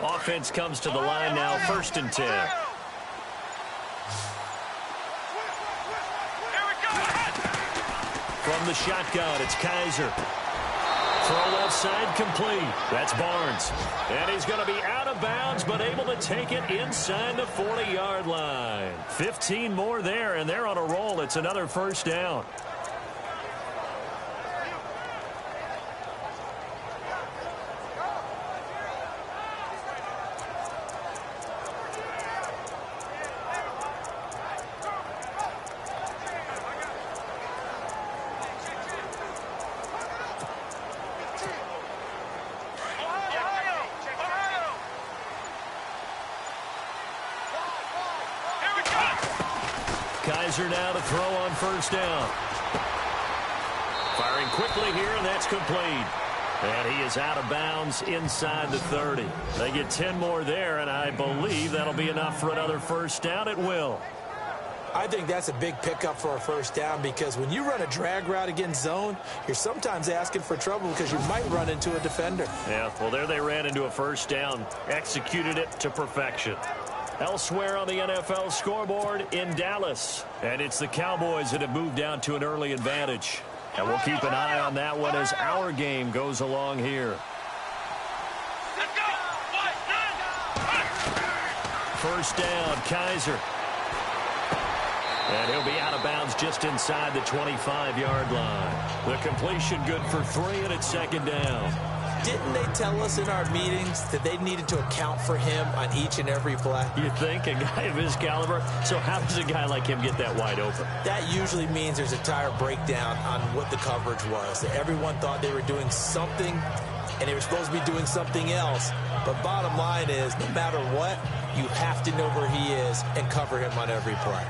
Offense comes to the line now, 1st and 10. From the shotgun, it's Kaiser. Throw left side complete. That's Barnes. And he's going to be out of bounds, but able to take it inside the 40-yard line. 15 more there, and they're on a roll. It's another 1st down. Kaiser now to throw on 1st down. Firing quickly here, and that's complete. And he is out of bounds inside the 30. They get 10 more there, and I believe that'll be enough for another 1st down. It will. I think that's a big pickup for a 1st down because when you run a drag route against zone, you're sometimes asking for trouble because you might run into a defender. Yeah, well, there they ran into a 1st down. Executed it to perfection. Elsewhere on the NFL scoreboard in Dallas. And it's the Cowboys that have moved down to an early advantage. And we'll keep an eye on that one as our game goes along here. 1st down, Kaiser. And he'll be out of bounds just inside the 25-yard line. The completion good for 3, and it's 2nd down. Didn't they tell us in our meetings that they needed to account for him on each and every play? You think a guy of his caliber? So how does a guy like him get that wide open? That usually means there's a tire breakdown on what the coverage was. That everyone thought they were doing something, and they were supposed to be doing something else. But bottom line is, no matter what, you have to know where he is and cover him on every play.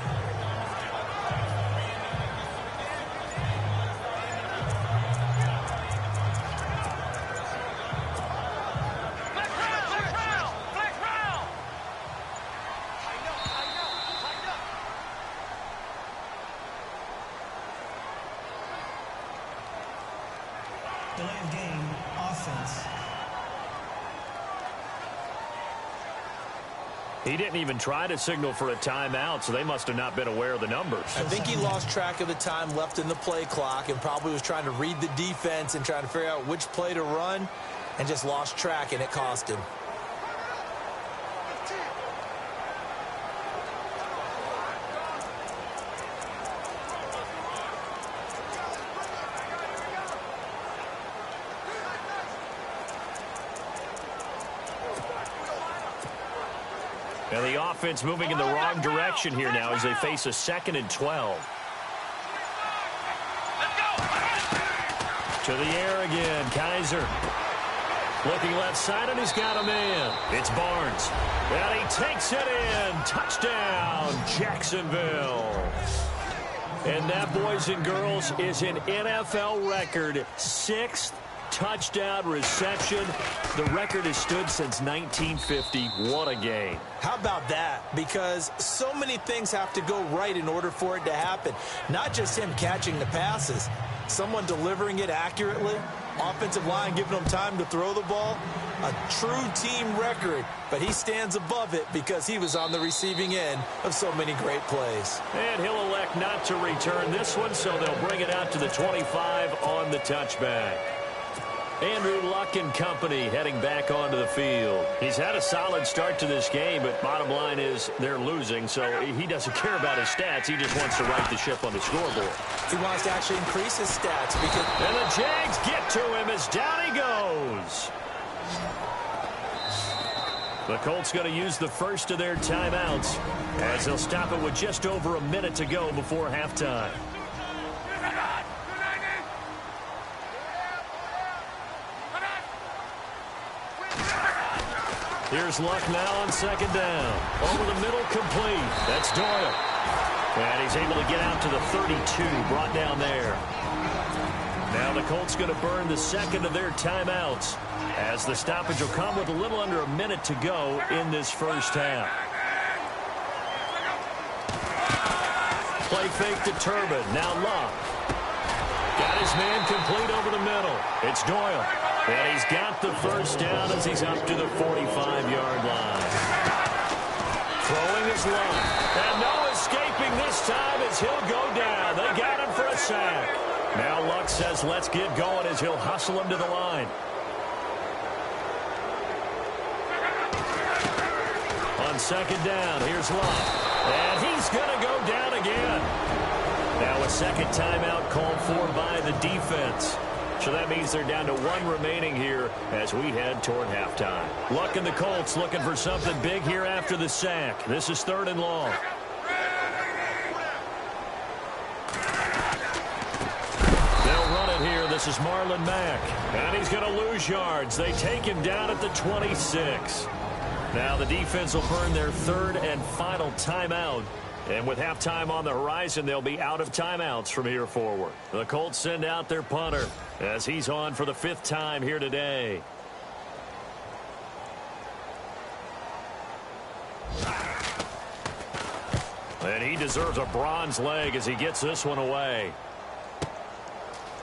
Delay of game, offense. He didn't even try to signal for a timeout, so they must have not been aware of the numbers. I think he lost track of the time left in the play clock and probably was trying to read the defense and trying to figure out which play to run and just lost track, and it cost him. And the offense moving in the wrong direction here now as they face a 2nd and 12. To the air again, Kaiser. Looking left side, and he's got a man. It's Barnes. And he takes it in. Touchdown, Jacksonville. And that, boys and girls, is an NFL record 6th touchdown reception. The record has stood since 1950. What a game. How about that? Because so many things have to go right in order for it to happen. Not just him catching the passes. Someone delivering it accurately. Offensive line giving them time to throw the ball. A true team record. But he stands above it because he was on the receiving end of so many great plays. And he'll elect not to return this one, so they'll bring it out to the 25 on the touchback. Andrew Luck and company heading back onto the field. He's had a solid start to this game, but bottom line is they're losing, so he doesn't care about his stats. He just wants to right the ship on the scoreboard. He wants to actually increase his stats because... And the Jags get to him as down he goes. The Colts going to use the first of their timeouts as they'll stop it with just over a minute to go before halftime. Here's Luck now on second down. Over the middle, complete. That's Doyle. And he's able to get out to the 32, brought down there. Now the Colts going to burn the second of their timeouts as the stoppage will come with a little under a minute to go in this first half. Play fake to Turbin. Now Luck. Got his man complete over the middle. It's Doyle. And he's got the first down as he's up to the 45-yard line. Throwing his Luck. And no escaping this time as he'll go down. They got him for a sack. Now Luck says let's get going as he'll hustle him to the line. On second down, here's Luck. And he's going to go down again. Now a second timeout called for by the defense. So that means they're down to one remaining here as we head toward halftime. Luck and the Colts looking for something big here after the sack. This is 3rd and long. They'll run it here. This is Marlon Mack. And he's going to lose yards. They take him down at the 26. Now the defense will burn their 3rd and final timeout. And with halftime on the horizon, they'll be out of timeouts from here forward. The Colts send out their punter as he's on for the 5th time here today. And he deserves a bronze leg as he gets this one away.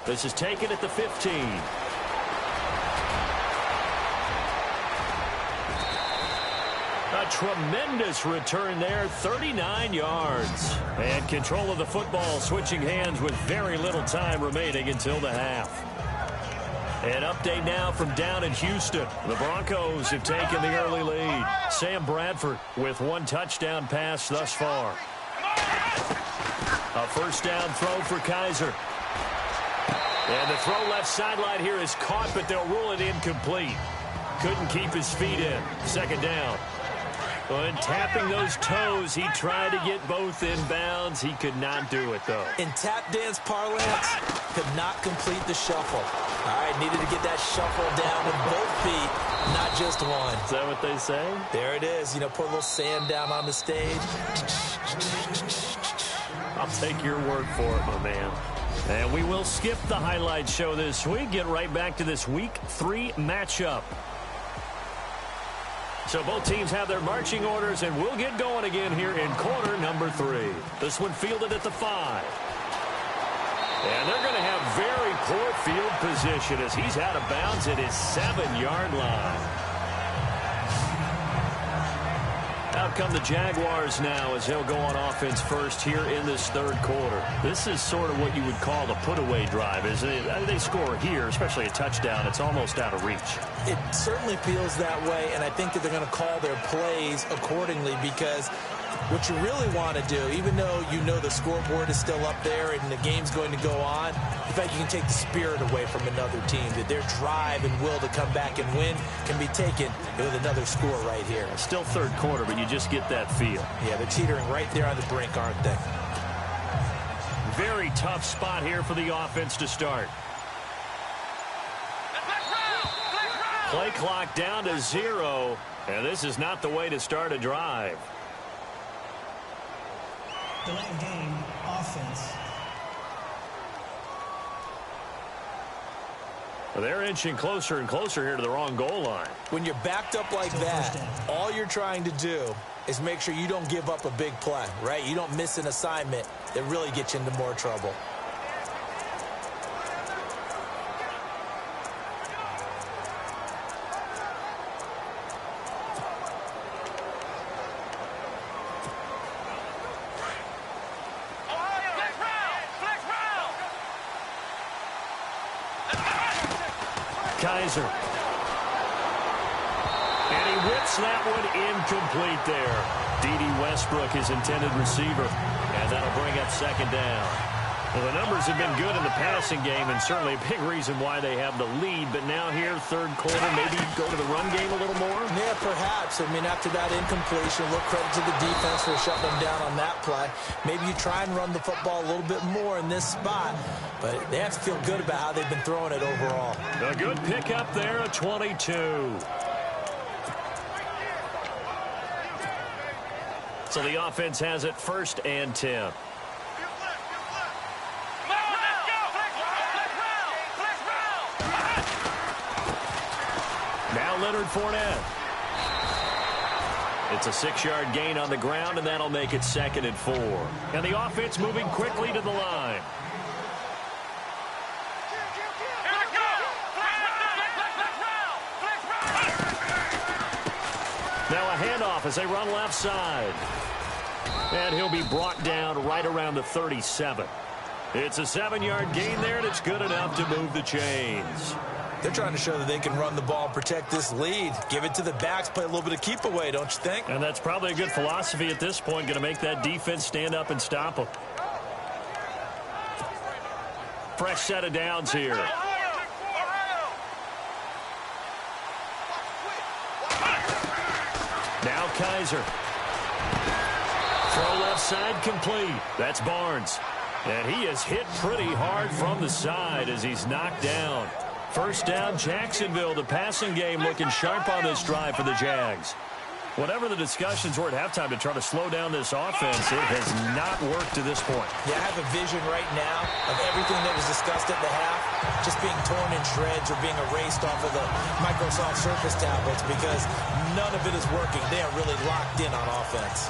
This is taken at the 15. A tremendous return there, 39 yards. And control of the football, switching hands with very little time remaining until the half. An update now from down in Houston. The Broncos have taken the early lead. Sam Bradford with 1 touchdown pass thus far. A first down throw for Kaiser. And the throw left sideline here is caught, but they'll rule it incomplete. Couldn't keep his feet in. Second down. And tapping those toes, he tried to get both in bounds. He could not do it, though. In tap dance parlance, could not complete the shuffle. All right, needed to get that shuffle down with both feet, not just one. Is that what they say? There it is. You know, put a little sand down on the stage. I'll take your word for it, my man. And we will skip the highlight show this week. Get right back to this Week 3 matchup. So both teams have their marching orders, and we'll get going again here in quarter number 3. This one fielded at the 5. And they're going to have very poor field position as he's out of bounds at his 7-yard line. Out come the Jaguars now as they'll go on offense first here in this 3rd quarter. This is sort of what you would call the put-away drive, isn't it? They score here, especially a touchdown. It's almost out of reach. It certainly feels that way, and I think that they're going to call their plays accordingly because what you really want to do, even though you know the scoreboard is still up there and the game's going to go on, in fact, you can take the spirit away from another team, that their drive and will to come back and win can be taken with another score right here. It's still 3rd quarter, but you just get that feel. Yeah, they're teetering right there on the brink, aren't they? Very tough spot here for the offense to start. Play clock down to 0, and this is not the way to start a drive. Delay of game, offense. Well, they're inching closer and closer here to the wrong goal line. When you're backed up like that, all you're trying to do is make sure you don't give up a big play, right? You don't miss an assignment that really gets you into more trouble. Kaiser. And he whips that one incomplete there. D.D. Westbrook, his intended receiver. And that'll bring up second down. Well, the numbers have been good in the passing game, and certainly a big reason why they have the lead. But now here, 3rd quarter, maybe go to the run game a little more? Yeah, perhaps. I mean, after that incompletion, a little credit to the defense for shutting them down on that play. Maybe you try and run the football a little bit more in this spot. But they have to feel good about how they've been throwing it overall. A good pickup there, a 22. So the offense has it 1st and 10. Now Leonard Fournette. It's a 6-yard gain on the ground, and that'll make it 2nd and 4. And the offense moving quickly to the line. Now a handoff as they run left side. And he'll be brought down right around the 37. It's a 7-yard gain there, and it's good enough to move the chains. They're trying to show that they can run the ball and protect this lead. Give it to the backs, play a little bit of keep away, don't you think? And that's probably a good philosophy at this point, going to make that defense stand up and stop them. Fresh set of downs here. Now Kaiser. Throw left side complete. That's Barnes. And he is hit pretty hard from the side as he's knocked down. 1st down, Jacksonville. The passing game looking sharp on this drive for the Jags. Whatever the discussions were at halftime to try to slow down this offense, it has not worked to this point. Yeah, I have a vision right now of everything that was discussed at the half just being torn in shreds or being erased off of the Microsoft Surface tablets because none of it is working. They are really locked in on offense.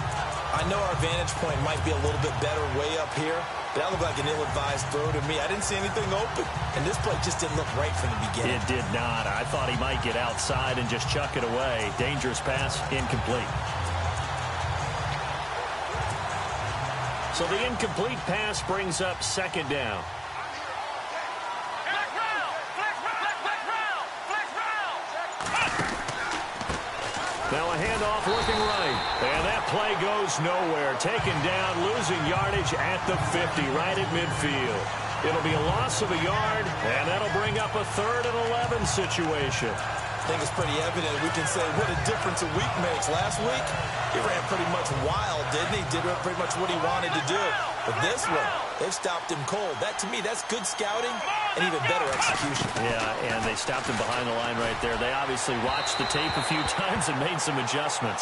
I know our vantage point might be a little bit better way up here, but that looked like an ill-advised throw to me. I didn't see anything open, and this play just didn't look right from the beginning. It did not. I thought he might get outside and just chuck it away. Dangerous pass, incomplete. So the incomplete pass brings up 2nd down. Now a handoff looking right. And that play goes nowhere. Taken down, losing yardage at the 50, right at midfield. It'll be a loss of a yard, and that'll bring up a 3rd and 11 situation. I think it's pretty evident. We can say what a difference a week makes. Last week, he ran pretty much wild, didn't he? Did pretty much what he wanted to do. But this one, they've stopped him cold. That, to me, that's good scouting and even better execution. Yeah, and they stopped him behind the line right there. They obviously watched the tape a few times and made some adjustments.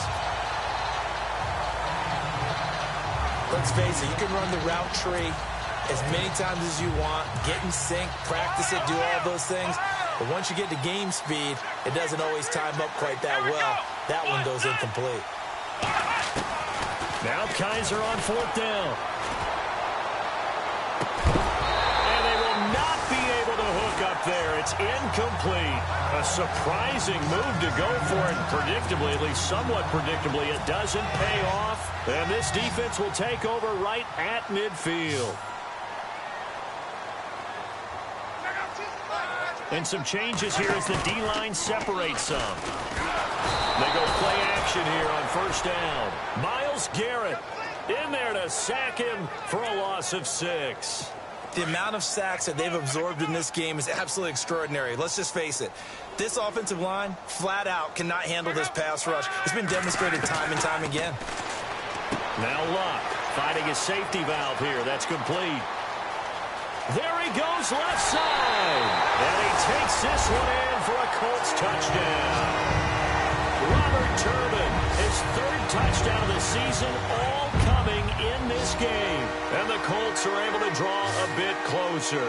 Let's face it, you can run the route tree as many times as you want, get in sync, practice it, do all those things. But once you get to game speed, it doesn't always time up quite that well. That one goes incomplete. Now Kaiser on 4th down. And they will not be able to hook up there. It's incomplete. A surprising move to go for it. Predictably, at least somewhat predictably, it doesn't pay off. And this defense will take over right at midfield. And some changes here as the D-line separates some. They go play action here on 1st down. Myles Garrett in there to sack him for a loss of 6. The amount of sacks that they've absorbed in this game is absolutely extraordinary. Let's just face it. This offensive line, flat out, cannot handle this pass rush. It's been demonstrated time and time again. Now Luck finding his safety valve here. That's complete. There he goes left side. And he takes this one in for a Colts touchdown. Robert Turbin, his 3rd touchdown of the season, all coming in this game. And the Colts are able to draw a bit closer.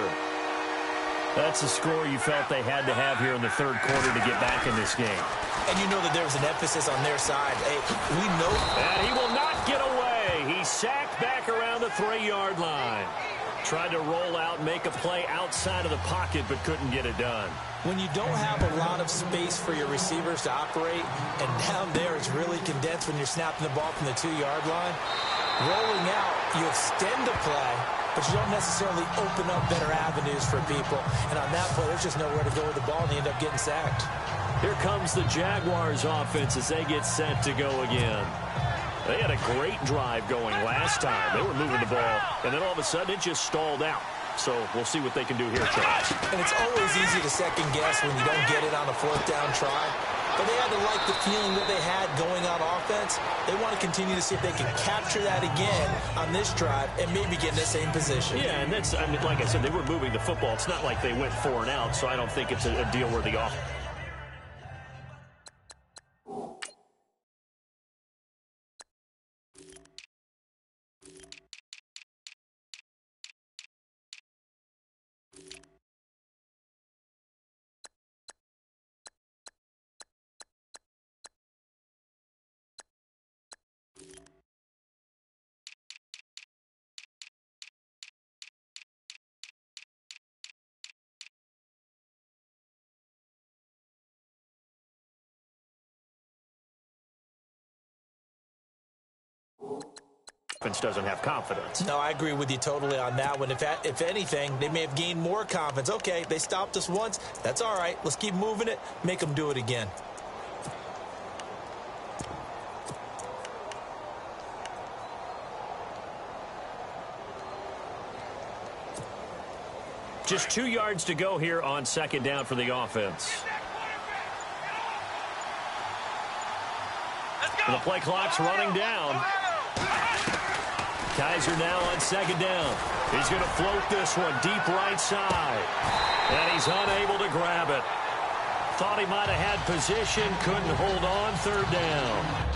That's a score you felt they had to have here in the 3rd quarter to get back in this game. And you know that there was an emphasis on their side. Hey, we know. And he will not get away. He sacked back around the 3-yard line. Tried to roll out and make a play outside of the pocket, but couldn't get it done. When you don't have a lot of space for your receivers to operate, and down there it's really condensed when you're snapping the ball from the 2-yard line, rolling out, you extend the play, but you don't necessarily open up better avenues for people. And on that play, there's just nowhere to go with the ball, and you end up getting sacked. Here comes the Jaguars offense as they get set to go again. They had a great drive going last time. They were moving the ball, and then all of a sudden it just stalled out. So we'll see what they can do here, Charles. And it's always easy to second guess when you don't get it on a 4th down try. But they had to like the feeling that they had going on offense. They want to continue to see if they can capture that again on this drive and maybe get in the same position. Yeah, and that's, I mean, like I said, they were moving the football. It's not like they went 4 and out, so I don't think it's a deal where the offense. offense doesn't have confidence. No, I agree with you totally on that one. If anything, they may have gained more confidence. Okay, they stopped us once. That's all right. Let's keep moving it. Make them do it again. Just 2 yards to go here on second down for the offense. The play clock's running down. Kaiser now on second down. He's going to float this one deep right side. And he's unable to grab it. Thought he might have had position, couldn't hold on, third down.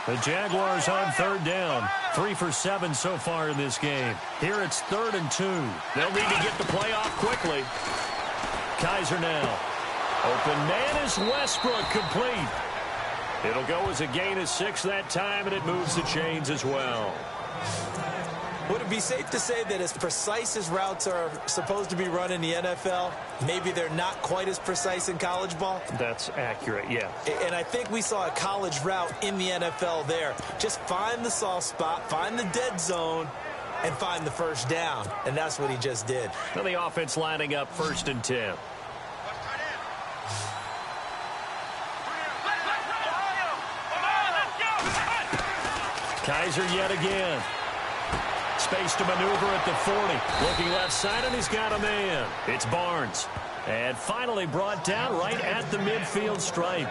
The Jaguars on 3rd down. 3 for 7 so far in this game. Here it's 3rd and 2. They'll need to get the play off quickly. Kaiser now. Open man is Westbrook, complete. It'll go as a gain of 6 that time, and it moves the chains as well. Would it be safe to say that as precise as routes are supposed to be run in the NFL, maybe they're not quite as precise in college ball? That's accurate, yeah. And I think we saw a college route in the NFL there. Just find the soft spot, find the dead zone, and find the first down. And that's what he just did. Now the offense lining up 1st and 10. Kaiser yet again. Space to maneuver at the 40. Looking left side, and he's got a man. It's Barnes. And finally brought down right at the midfield stripe.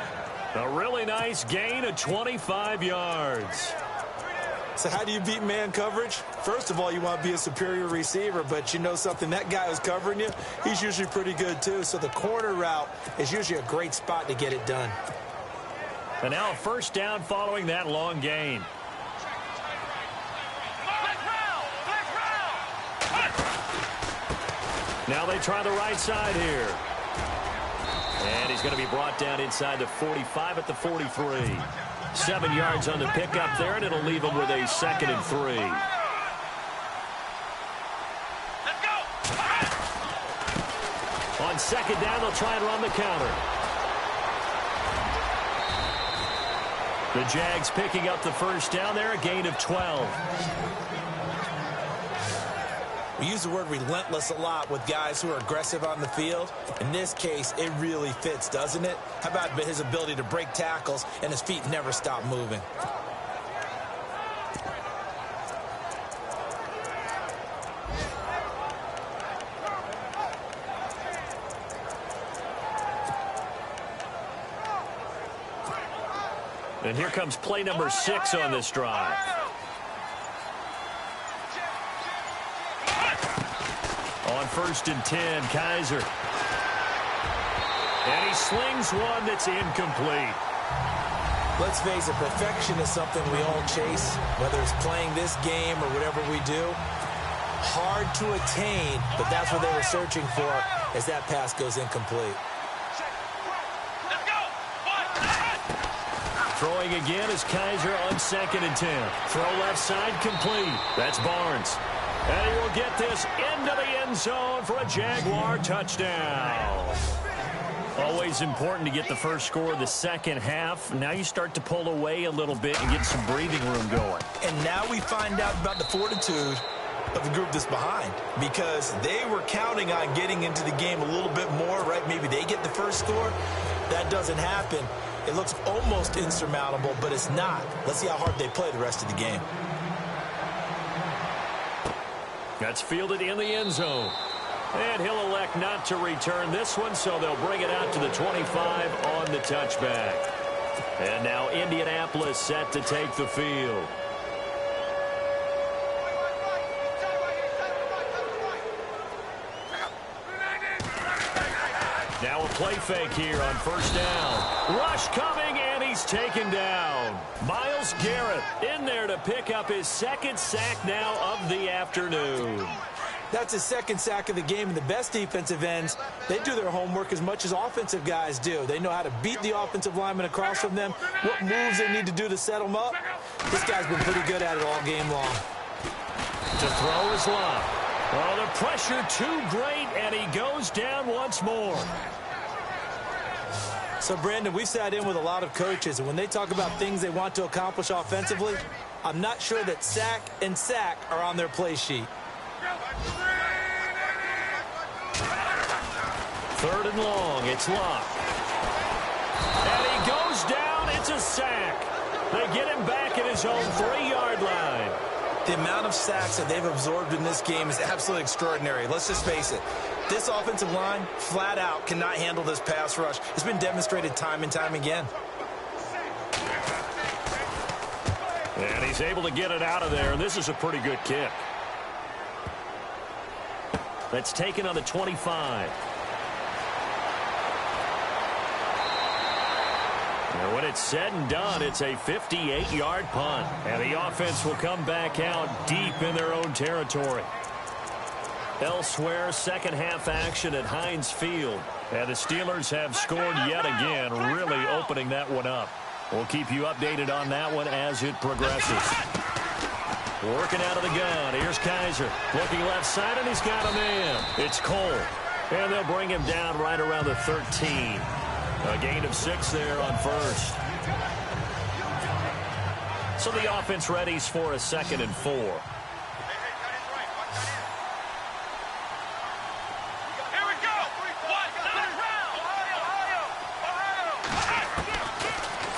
A really nice gain of 25 yards. So how do you beat man coverage? First of all, you want to be a superior receiver, but you know something, that guy who's covering you, he's usually pretty good too. So the corner route is usually a great spot to get it done. And now a 1st down following that long gain. Now they try the right side here. And he's going to be brought down inside the 45 at the 43. 7 yards on the pickup there, and it'll leave him with a 2nd and 3. Let's go. On 2nd down, they'll try and run the counter. The Jags picking up the 1st down there, a gain of 12. We use the word relentless a lot with guys who are aggressive on the field. In this case, it really fits, doesn't it? How about his ability to break tackles and his feet never stop moving? And here comes play number 6 on this drive. On 1st and 10, Kaiser. And he slings one that's incomplete. Let's face it, perfection is something we all chase, whether it's playing this game or whatever we do. Hard to attain, but that's what they were searching for as that pass goes incomplete. Throwing again is Kaiser on 2nd and 10. Throw left side, complete. That's Barnes. And he will get this into the end zone for a Jaguar touchdown. Always important to get the first score of the second half. Now you start to pull away a little bit and get some breathing room going. And now we find out about the fortitude of the group that's behind, because they were counting on getting into the game a little bit more, right? Maybe they get the first score. That doesn't happen. It looks almost insurmountable, but it's not. Let's see how hard they play the rest of the game. That's fielded in the end zone. And he'll elect not to return this one, so they'll bring it out to the 25 on the touchback. And now Indianapolis set to take the field. Now a play fake here on 1st down. Rush coming, and he's taken down. Myles Garrett in there to pick up his 2nd sack now of the afternoon. That's his 2nd sack of the game, and the best defensive ends, they do their homework as much as offensive guys do. They know how to beat the offensive lineman across from them, what moves they need to do to set them up. This guy's been pretty good at it all game long. To throw is Love. Oh, the pressure too great, and he goes down once more. So, Brandon, we've sat in with a lot of coaches, and when they talk about things they want to accomplish offensively, I'm not sure that sack and sack are on their play sheet. 3rd and long, it's Love. And he goes down, it's a sack. They get him back at his own 3-yard line. The amount of sacks that they've absorbed in this game is absolutely extraordinary. Let's just face it. This offensive line, flat out, cannot handle this pass rush. It's been demonstrated time and time again. And he's able to get it out of there, and this is a pretty good kick. That's taken on the 25. And when it's said and done, it's a 58-yard punt. And the offense will come back out deep in their own territory. Elsewhere, second half action at Heinz Field. And the Steelers have scored yet again, really opening that one up. We'll keep you updated on that one as it progresses. Working out of the gun. Here's Kaiser. Looking left side, and he's got a man. It's Cole. And they'll bring him down right around the 13. A gain of 6 there on first. So the offense readies for a 2nd and 4.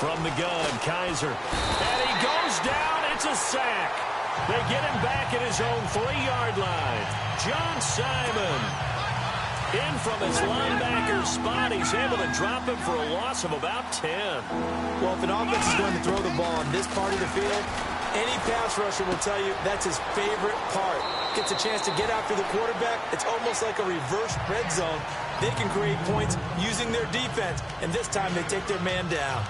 From the gun, Kaiser. And he goes down. It's a sack. They get him back at his own 3-yard line. John Simon. In from his linebacker spot, he's able to drop him for a loss of about 10. Well, if an offense is going to throw the ball on this part of the field, any pass rusher will tell you that's his favorite part. Gets a chance to get after the quarterback. It's almost like a reverse red zone. They can create points using their defense, and this time they take their man down.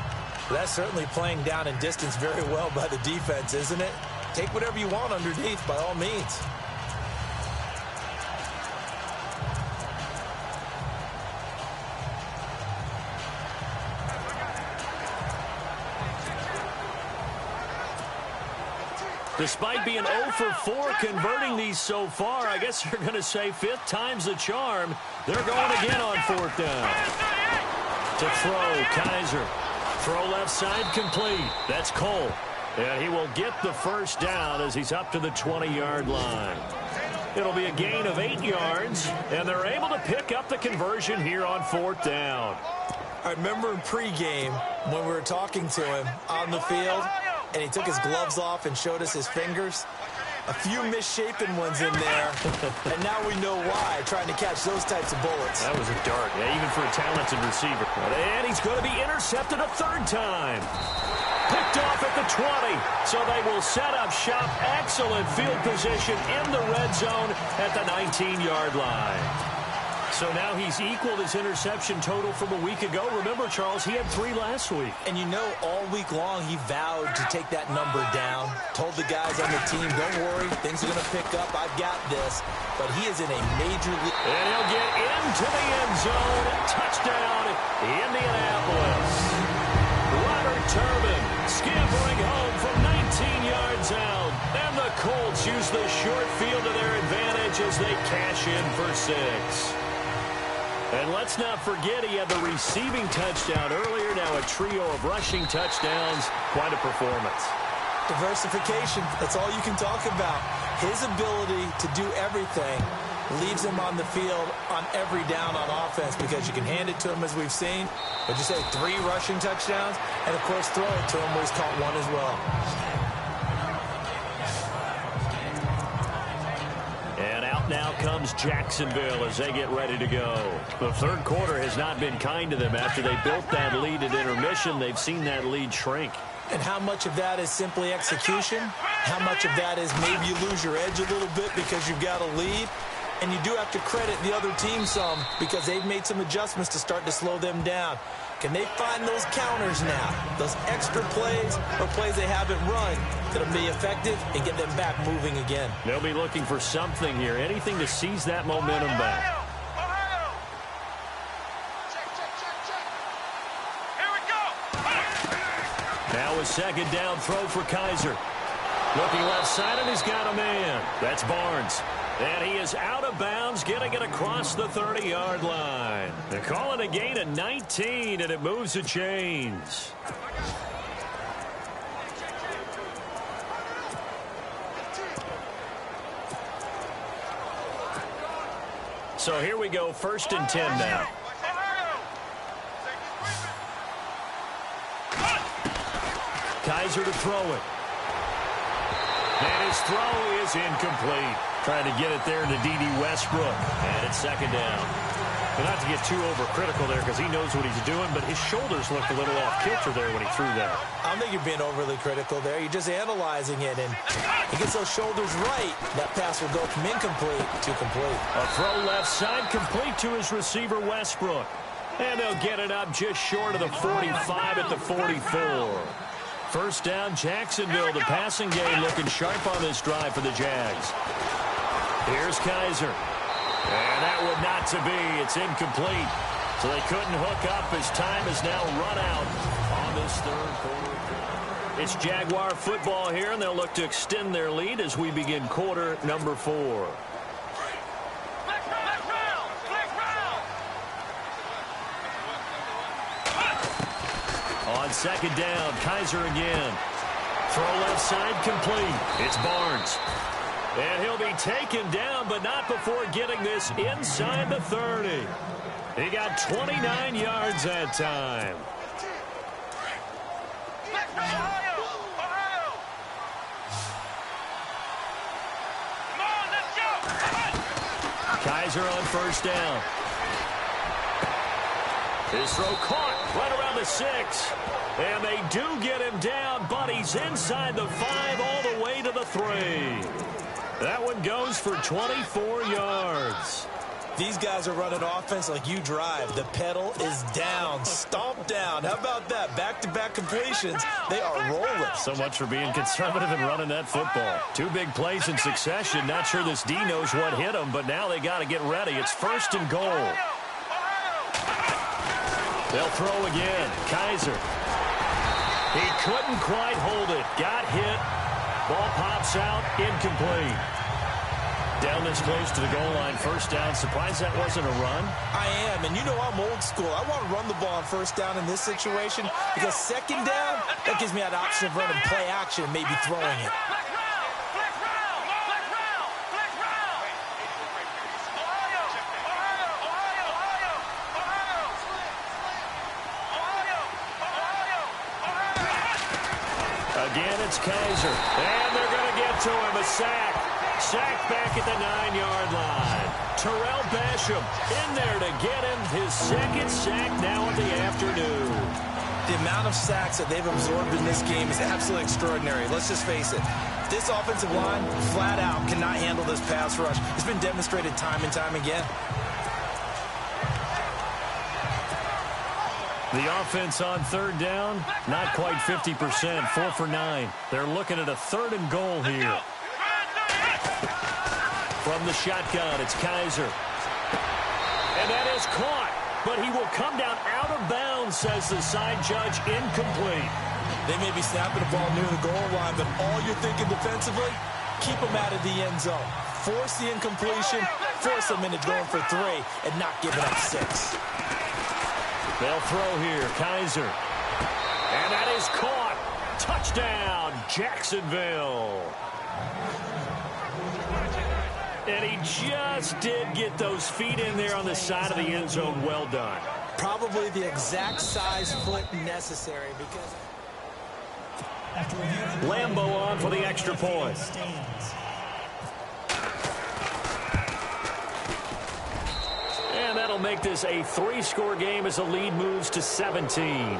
That's certainly playing down in distance very well by the defense, isn't it? Take whatever you want underneath, by all means. Despite being 0 for 4 converting these so far, I guess you're going to say 5th time's the charm. They're going again on 4th down. To throw, Kaiser. Throw left side complete. That's Cole. And he will get the first down as he's up to the 20-yard line. It'll be a gain of 8 yards, and they're able to pick up the conversion here on 4th down. I remember in pregame when we were talking to him on the field, and he took his gloves off and showed us his fingers. A few misshapen ones in there, and now we know why, trying to catch those types of bullets. That was a dart, yeah, even for a talented receiver. And he's going to be intercepted a 3rd time. Picked off at the 20, so they will set up shop. Excellent field position in the red zone at the 19-yard line. So now he's equaled his interception total from a week ago. Remember, Charles, he had 3 last week. And you know, all week long he vowed to take that number down. Told the guys on the team, don't worry, things are going to pick up. I've got this. But he is in a major league. And he'll get into the end zone. Touchdown, Indianapolis. Robert Turbin scampering home from 19 yards out. And the Colts use the short field to their advantage as they cash in for 6. And let's not forget he had the receiving touchdown earlier. Now a trio of rushing touchdowns. Quite a performance. Diversification, that's all you can talk about. His ability to do everything leaves him on the field on every down on offense because you can hand it to him as we've seen. But you say 3 rushing touchdowns, and of course throw it to him where he's caught 1 as well. Now comes Jacksonville as they get ready to go. The 3rd quarter has not been kind to them. After they built that lead at intermission, they've seen that lead shrink. And how much of that is simply execution? How much of that is maybe you lose your edge a little bit because you've got a lead? And you do have to credit the other team some because they've made some adjustments to start to slow them down. Can they find those counters now, those extra plays or plays they haven't run that'll be effective and get them back moving again? They'll be looking for something here, anything to seize that momentum back. Here we go. Now a 2nd down throw for Kaiser. Looking left side, and he's got a man. That's Barnes. And he is out of bounds, getting it across the 30-yard line. They call it a gain of 19, and it moves the chains. So here we go, 1st and 10 now. Kaiser to throw it. And his throw is incomplete. Trying to get it there to D.D. Westbrook. And it's 2nd down. But not to get too overcritical there because he knows what he's doing, but his shoulders looked a little off kilter there when he threw that. I don't think you're being overly critical there. You're just analyzing it, and he gets those shoulders right. That pass will go from incomplete to complete. A throw left side complete to his receiver, Westbrook. And they'll get it up just short of the 45 at the 44. First down, Jacksonville. The passing game looking sharp on this drive for the Jags. Here's Kaiser. And that would not to be. It's incomplete. So they couldn't hook up as time is now run out on this third quarter. It's Jaguar football here, and they'll look to extend their lead as we begin quarter number 4. On second down, Kaiser again. Throw left side complete. It's Barnes. And he'll be taken down, but not before getting this inside the 30. He got 29 yards that time. Kaiser on first down. His throw caught right around the 6. And they do get him down, but he's inside the 5 all the way to the 3. That one goes for 24 yards. These guys are running offense like you drive. The pedal is down, stomp down. How about that? Back-to-back completions. They are rolling. So much for being conservative and running that football. 2 big plays in succession. Not sure this D knows what hit him, but now they got to get ready. It's first and goal. They'll throw again. Kaiser. He couldn't quite hold it. Got hit. Ball pops out. Incomplete. Down this close to the goal line. First down. Surprised that wasn't a run? I am, and you know I'm old school. I want to run the ball on first down in this situation because second down, that gives me that option of running play action and maybe throwing it. Again, it's Kaiser. And they're going to get to him. A sack. Sack back at the 9-yard line. Terrell Basham in there to get him his second sack now of the afternoon. The amount of sacks that they've absorbed in this game is absolutely extraordinary. Let's just face it. This offensive line, flat out, cannot handle this pass rush. It's been demonstrated time and time again. The offense on third down, not quite 50%, 4 for 9. They're looking at a 3rd and goal here. From the shotgun, it's Kaiser. And that is caught, but he will come down out of bounds, says the side judge, incomplete. They may be snapping the ball near the goal line, but all you're thinking defensively, keep them out of the end zone. Force the incompletion, force them into going for 3, and not giving up 6. They'll throw here, Kaiser. And that is caught. Touchdown, Jacksonville. And he just did get those feet in there on the side of the end zone. Well done. Probably the exact size foot necessary because... Lambo on for the extra point. And that'll make this a 3-score game as the lead moves to 17.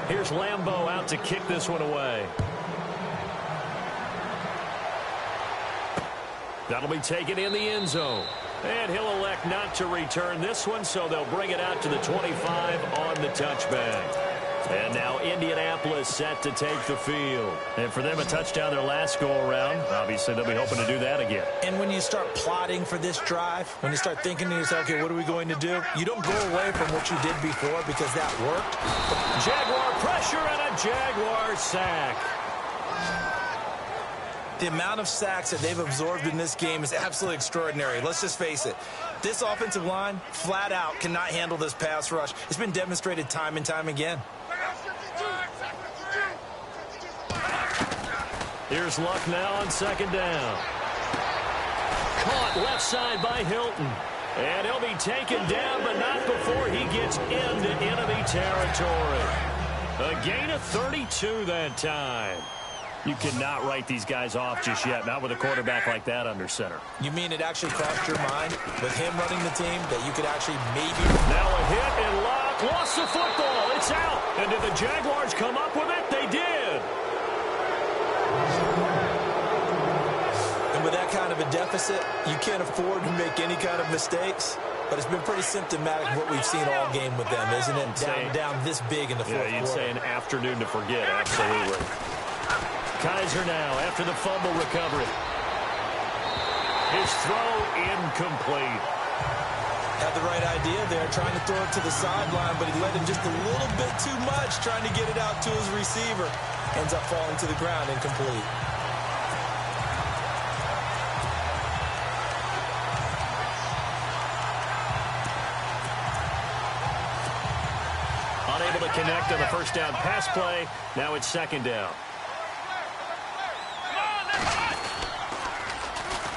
Here's Lambo out to kick this one away. That'll be taken in the end zone. And he'll elect not to return this one, so they'll bring it out to the 25 on the touchback. And now Indianapolis set to take the field. And for them, a touchdown their last go-around. Obviously, they'll be hoping to do that again. And when you start plotting for this drive, when you start thinking to yourself, okay, what are we going to do? You don't go away from what you did before because that worked. Jaguar pressure and a Jaguar sack. The amount of sacks that they've absorbed in this game is absolutely extraordinary. Let's just face it. This offensive line, flat out, cannot handle this pass rush. It's been demonstrated time and time again. Here's Luck now on second down. Caught left side by Hilton. And he'll be taken down, but not before he gets into enemy territory. A gain of 32 that time. You cannot write these guys off just yet, not with a quarterback like that under center. You mean it actually crossed your mind with him running the team that you could actually maybe... Now a hit and Luck lost the football. It's out. And did the Jaguars come up with it? They did. And with that kind of a deficit, deficit, you can't afford to make any kind of mistakes. But it's been pretty symptomatic of what we've seen all game with them, isn't it? Down this big in the fourth quarter. Yeah, you'd say an afternoon to forget, absolutely. Kaiser now after the fumble recovery. His throw incomplete. Had the right idea there, trying to throw it to the sideline, but he let it just a little bit too much, trying to get it out to his receiver. Ends up falling to the ground, incomplete. Unable to connect on the first down pass play. Now it's second down.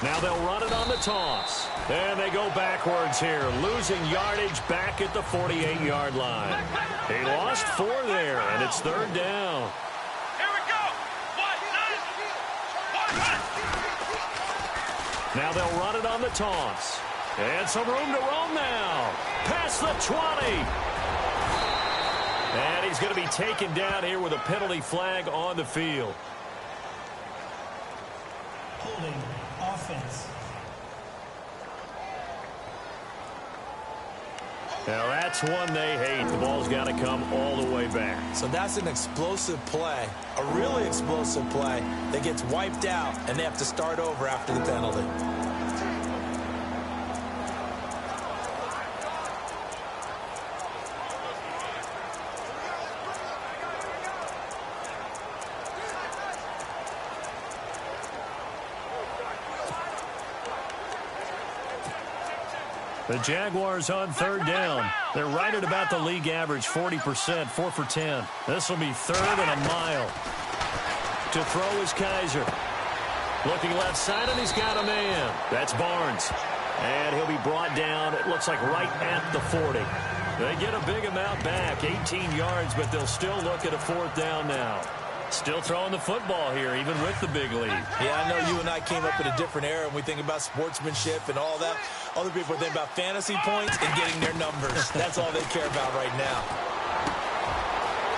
Now they'll run it on the toss. And they go backwards here, losing yardage back at the 48-yard line. He lost 4 there, and it's third down. Here we go. Now they'll run it on the toss. And some room to roam now. Past the 20. And he's going to be taken down here with a penalty flag on the field. Holding offense. Now that's one they hate. The ball's got to come all the way back. So that's an explosive play, a really explosive play that gets wiped out, and they have to start over after the penalty. The Jaguars on third down. They're right at about the league average, 40%, 4 for 10. This will be third and a mile. To throw is Kaiser. Looking left side, and he's got a man. That's Barnes. And he'll be brought down, it looks like right at the 40. They get a big amount back, 18 yards, but they'll still look at a fourth down now. Still throwing the football here, even with the big lead. Yeah, I know you and I came up in a different era, and we think about sportsmanship and all that. Other people think about fantasy points and getting their numbers. That's all they care about right now.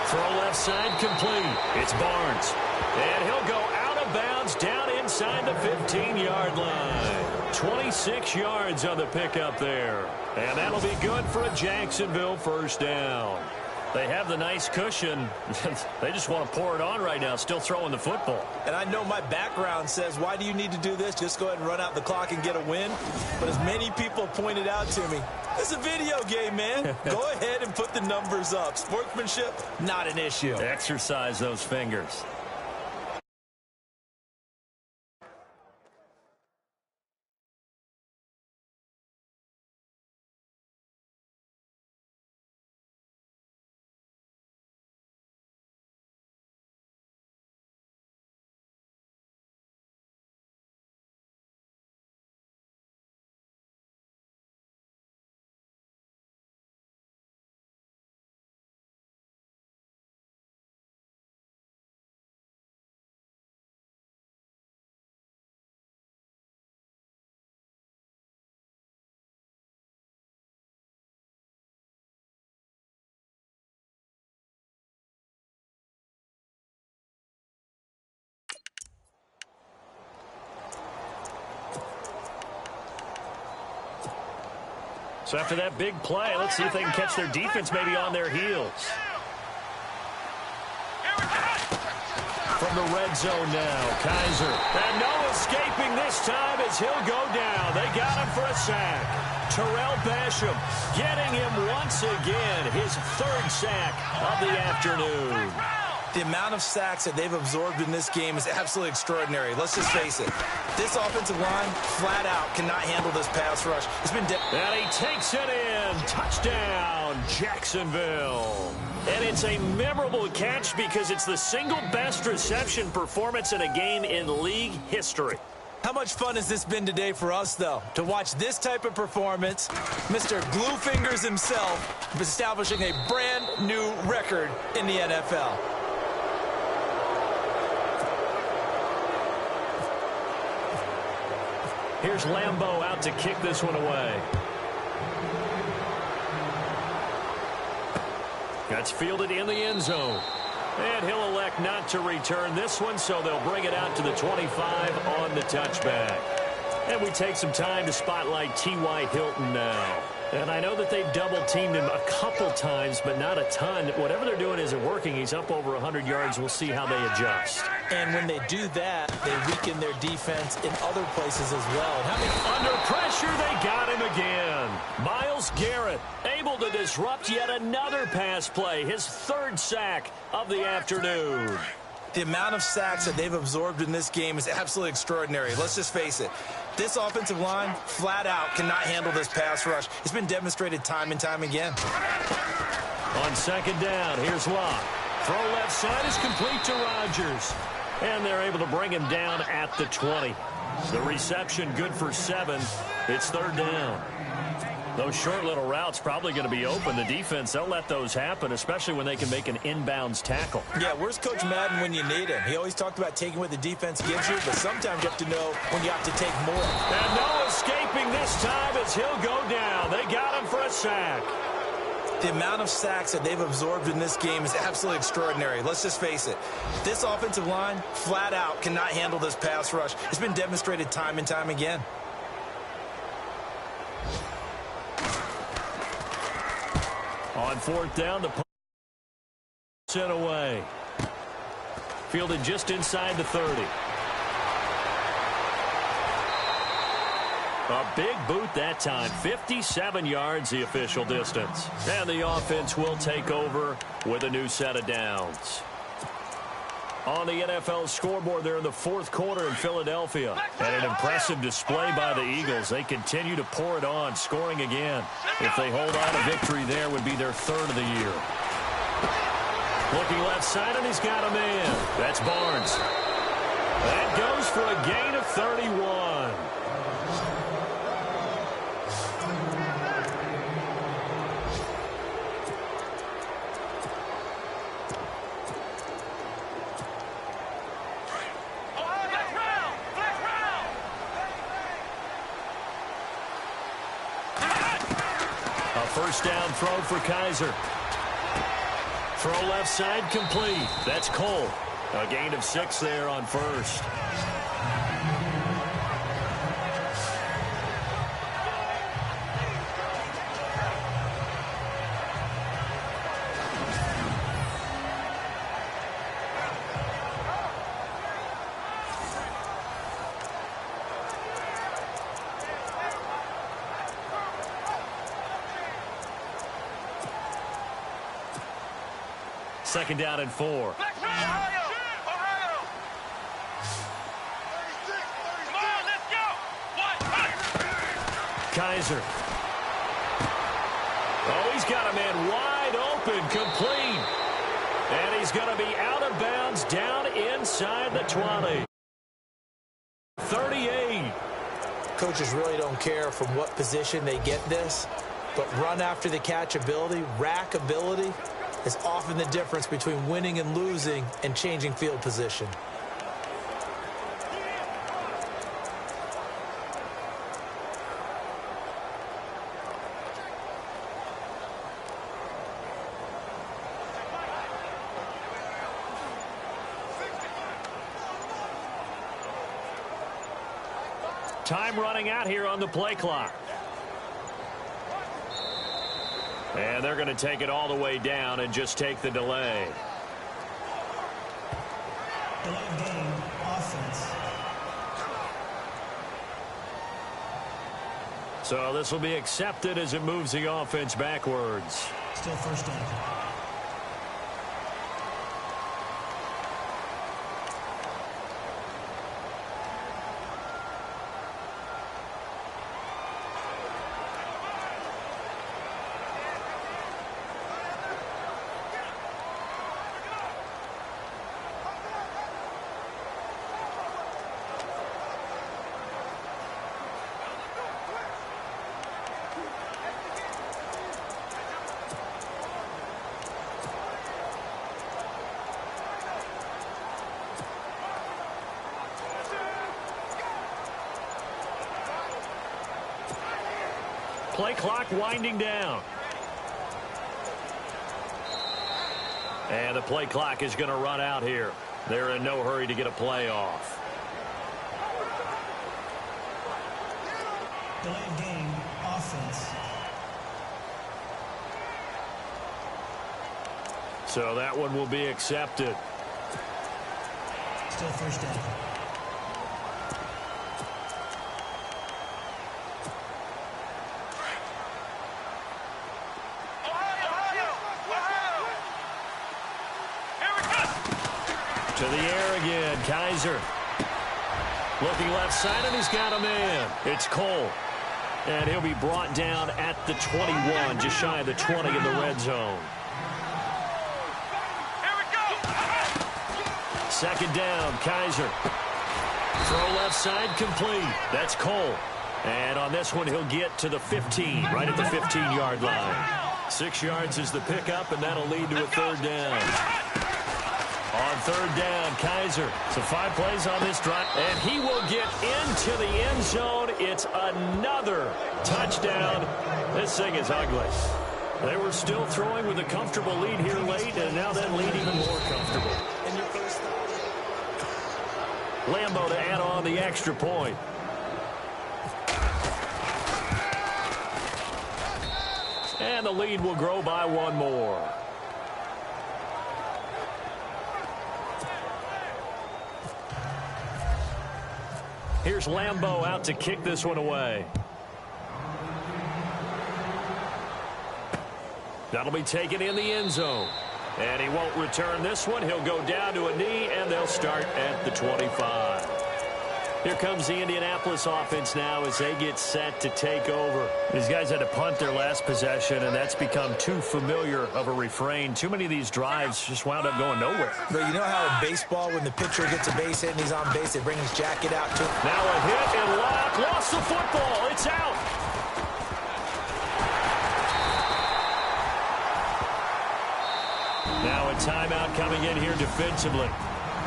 Throw left side complete. It's Barnes. And he'll go out of bounds down inside the 15-yard line. 26 yards on the pickup there. And that'll be good for a Jacksonville first down. They have the nice cushion. They just want to pour it on right now, still throwing the football. And I know my background says, why do you need to do this? Just go ahead and run out the clock and get a win. But as many people pointed out to me, it's a video game, man. Go ahead and put the numbers up. Sportsmanship, not an issue. Exercise those fingers. So after that big play, let's see if they can catch their defense maybe on their heels. From the red zone now, Kaiser. And no escaping this time as he'll go down. They got him for a sack. Terrell Basham getting him once again, his third sack of the afternoon. The amount of sacks that they've absorbed in this game is absolutely extraordinary. Let's just face it. This offensive line, flat out, cannot handle this pass rush. It's been and he takes it in. Touchdown, Jacksonville. And it's a memorable catch because it's the single best reception performance in a game in league history. How much fun has this been today for us, though, to watch this type of performance? Mr. Glue Fingers himself establishing a brand new record in the NFL. Here's Lambeau out to kick this one away. That's fielded in the end zone. And he'll elect not to return this one, so they'll bring it out to the 25 on the touchback. And we take some time to spotlight T.Y. Hilton now. And I know that they've double-teamed him a couple times, but not a ton. Whatever they're doing isn't working. He's up over 100 yards. We'll see how they adjust. And when they do that, they weaken their defense in other places as well. Under pressure, they got him again. Myles Garrett able to disrupt yet another pass play. His third sack of the afternoon. The amount of sacks that they've absorbed in this game is absolutely extraordinary. Let's just face it. This offensive line, flat out, cannot handle this pass rush. It's been demonstrated time and time again. On second down, here's Watt. Throw left side is complete to Rodgers. And they're able to bring him down at the 20. The reception good for 7. It's third down. Those short little routes probably going to be open. The defense, they'll let those happen, especially when they can make an inbounds tackle. Yeah, where's Coach Madden when you need him? He always talked about taking what the defense gives you, but sometimes you have to know when you have to take more. And no escaping this time as he'll go down. They got him for a sack. The amount of sacks that they've absorbed in this game is absolutely extraordinary. Let's just face it. This offensive line, flat out, cannot handle this pass rush. It's been demonstrated time and time again. On fourth down, the set away. Fielded just inside the 30. A big boot that time. 57 yards the official distance. And the offense will take over with a new set of downs. On the NFL scoreboard, they're in the fourth quarter in Philadelphia. And an impressive display by the Eagles. They continue to pour it on, scoring again. If they hold on, a victory there would be their third of the year. Looking left side, and he's got a man. That's Barnes. That goes for a gain of 31. First down throw for Kaiser. Throw left side complete. That's Cole. A gain of 6 there on first. Second down and 4. Kaiser. Oh, he's got a man wide open, complete. And he's going to be out of bounds down inside the 20. 38. Coaches really don't care from what position they get this, but run after the catch ability, rack ability, is often the difference between winning and losing and changing field position. Time running out here on the play clock. And they're going to take it all the way down and just take the delay. Delay game, offense. So this will be accepted as it moves the offense backwards. Still first down. Play clock winding down. And the play clock is going to run out here. They're in no hurry to get a play off. Delay of game, offense. So that one will be accepted. Still first down. To the air again, Kaiser. Looking left side, and he's got a man. It's Cole. And he'll be brought down at the 21, just shy of the 20 in the red zone. Second down, Kaiser. Throw left side, complete. That's Cole. And on this one, he'll get to the 15, right at the 15-yard line. 6 yards is the pickup, and that'll lead to a third down. On third down, Kaiser. So 5 plays on this drive, and he will get into the end zone. It's another touchdown. This thing is ugly. They were still throwing with a comfortable lead here late, and now that lead even more comfortable. Lambo to add on the extra point. And the lead will grow by 1 more. Here's Lambo out to kick this one away. That'll be taken in the end zone. And he won't return this one. He'll go down to a knee, and they'll start at the 25. Here comes the Indianapolis offense now as they get set to take over. These guys had to punt their last possession, and that's become too familiar of a refrain. Too many of these drives just wound up going nowhere. But you know how in baseball, when the pitcher gets a base hit and he's on base, they bring his jacket out to him? Now a hit and Locke lost the football. It's out. Now a timeout coming in here defensively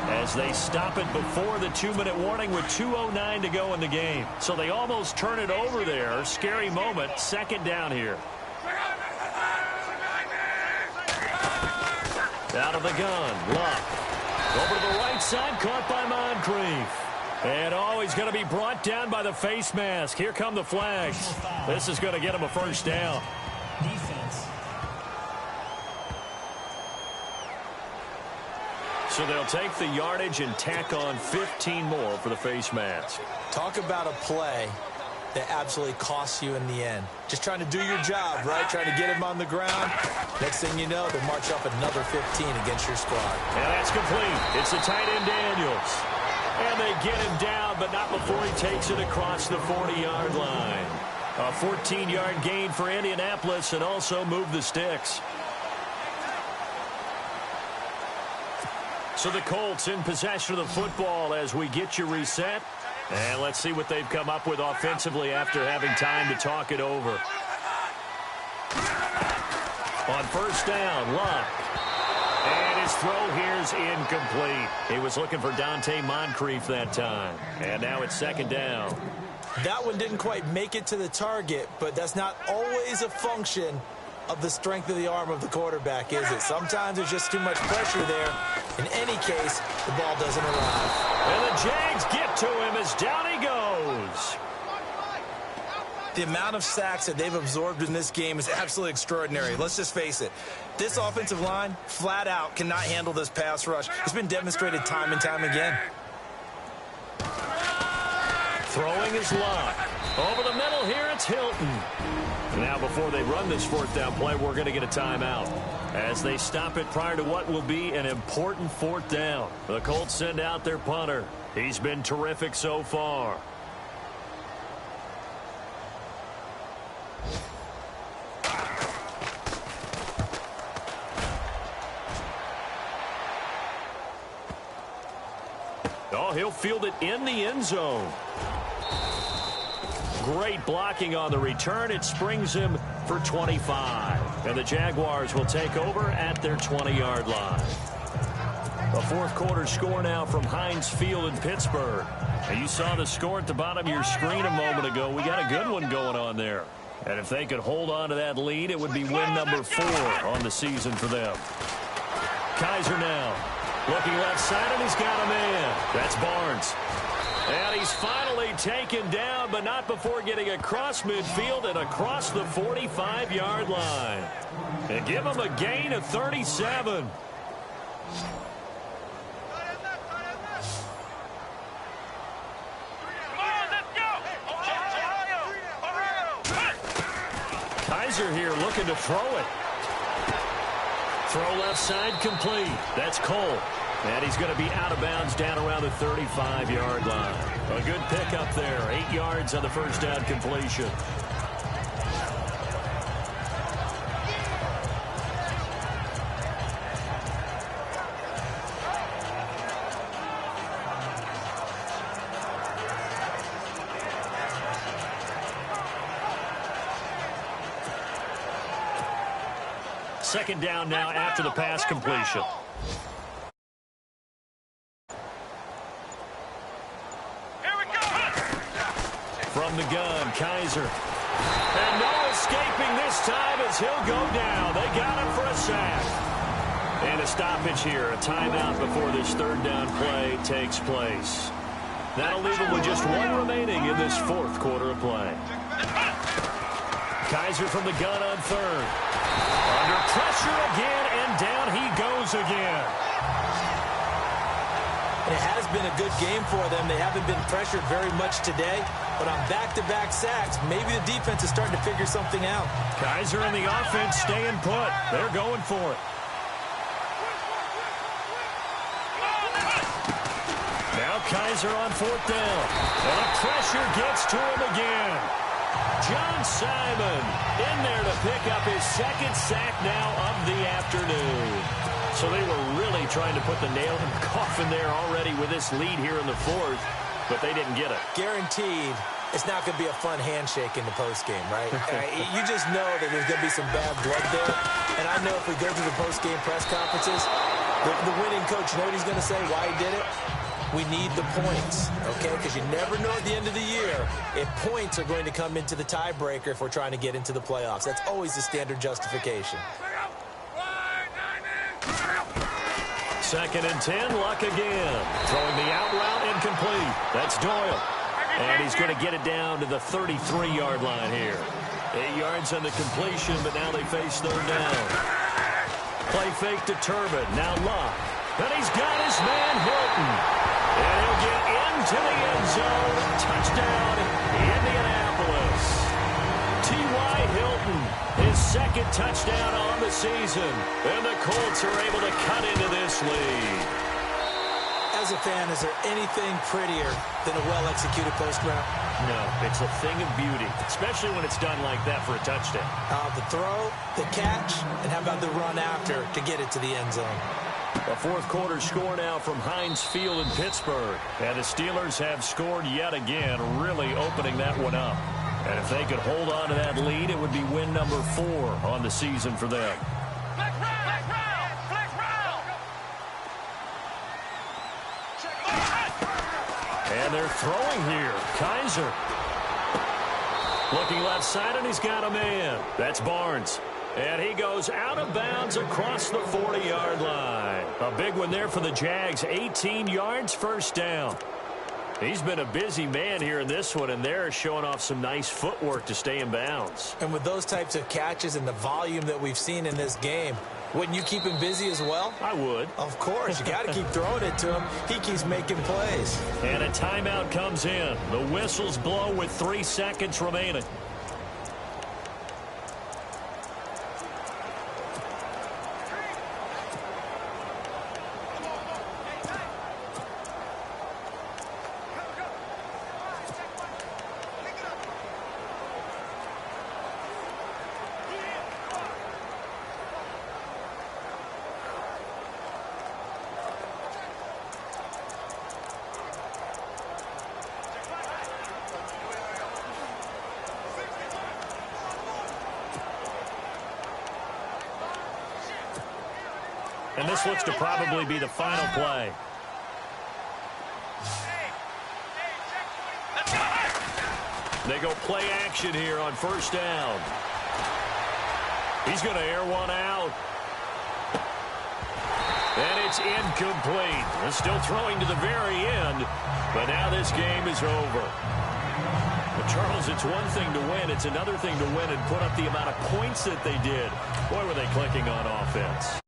as they stop it before the 2-minute warning with 2:09 to go in the game. So they almost turn it over there. Scary moment. Second down here. Out of the gun. Luck. Over to the right side. Caught by Moncrief. And he's going to be brought down by the face mask. Here come the flags. This is going to get him a first down. Defense. So they'll take the yardage and tack on 15 more for the face mask. Talk about a play that absolutely costs you in the end. Just trying to do your job, right? Trying to get him on the ground. Next thing you know, they'll march up another 15 against your squad. And that's complete. It's the tight end Daniels. And they get him down, but not before he takes it across the 40-yard line. A 14-yard gain for Indianapolis and also move the sticks. So the Colts in possession of the football as we get you reset. And let's see what they've come up with offensively after having time to talk it over. On first down, Luck. And his throw here's incomplete. He was looking for Dante Moncrief that time. And now it's second down. That one didn't quite make it to the target, but that's not always a function of the strength of the arm of the quarterback, is it? Sometimes there's just too much pressure there. In any case, the ball doesn't arrive. And the Jags get to him as down he goes. The amount of sacks that they've absorbed in this game is absolutely extraordinary. Let's just face it. This offensive line, flat out, cannot handle this pass rush. It's been demonstrated time and time again. Throwing is Luck. Over the middle here, it's Hilton. Now, before they run this fourth down play, we're going to get a timeout as they stop it prior to what will be an important fourth down. The Colts send out their punter. He's been terrific so far. Oh, he'll field it in the end zone. Great blocking on the return. It springs him for 25. And the Jaguars will take over at their 20-yard line. A fourth quarter score now from Heinz Field in Pittsburgh. And you saw the score at the bottom of your screen a moment ago. We got a good one going on there. And if they could hold on to that lead, it would be win number 4 on the season for them. Kaiser now. Looking left side, and he's got a man. That's Barnes. And he's finally taken down, but not before getting across midfield and across the 45-yard line. And give him a gain of 37. Kaiser here looking to throw it. Throw left side complete. That's Cole. And he's going to be out of bounds down around the 35-yard line. A good pickup there. 8 yards on the first down completion. Second down now after the pass completion. From the gun, Kaiser. And no escaping this time as he'll go down. They got him for a sack. And a stoppage here, a timeout before this third down play takes place. That'll leave him with just one remaining in this fourth quarter of play. Kaiser from the gun on third. Under pressure again, and down he goes again. It has been a good game for them. They haven't been pressured very much today, but on back-to-back sacks, maybe the defense is starting to figure something out. Kaiser and the offense staying put. They're going for it. Now Kaiser on fourth down. And the pressure gets to him again. John Simon in there to pick up his second sack now of the afternoon. So they were really trying to put the nail in the coffin there already with this lead here in the fourth, but they didn't get it. Guaranteed it's not going to be a fun handshake in the postgame, right? You just know that there's going to be some bad blood there. And I know if we go to the postgame press conferences, the winning coach, you know what he's going to say, why he did it? We need the points, okay? Because you never know at the end of the year if points are going to come into the tiebreaker if we're trying to get into the playoffs. That's always the standard justification. Second and 10, Luck again. Throwing the out route incomplete. That's Doyle. And he's going to get it down to the 33-yard line here. 8 yards on the completion, but now they face third down. Play fake to Turbin. Now Luck. And he's got his man Hilton. And he'll get into the end zone. Touchdown, Indianapolis. T.Y. Hilton, his second touchdown on the season. And the Colts are able to cut into this lead. As a fan, is there anything prettier than a well-executed post route? No, it's a thing of beauty, especially when it's done like that for a touchdown. The throw, the catch, and how about the run after to get it to the end zone? A fourth quarter score now from Heinz Field in Pittsburgh. And the Steelers have scored yet again, really opening that one up. And if they could hold on to that lead, it would be win number 4 on the season for them. And they're throwing here. Kaiser. Looking left side, and he's got a man. That's Barnes. And he goes out of bounds across the 40-yard line. A big one there for the Jags. 18 yards, first down. He's been a busy man here in this one, and they're showing off some nice footwork to stay in bounds. And with those types of catches and the volume that we've seen in this game, wouldn't you keep him busy as well? I would. Of course. You got to keep throwing it to him. He keeps making plays. And a timeout comes in. The whistles blow with 3 seconds remaining. And this looks to probably be the final play. They go play action here on first down. He's going to air one out. And it's is incomplete. They're still throwing to the very end, but now this game is over. But Charles, it's one thing to win. It's another thing to win and put up the amount of points that they did. Boy, were they clicking on offense.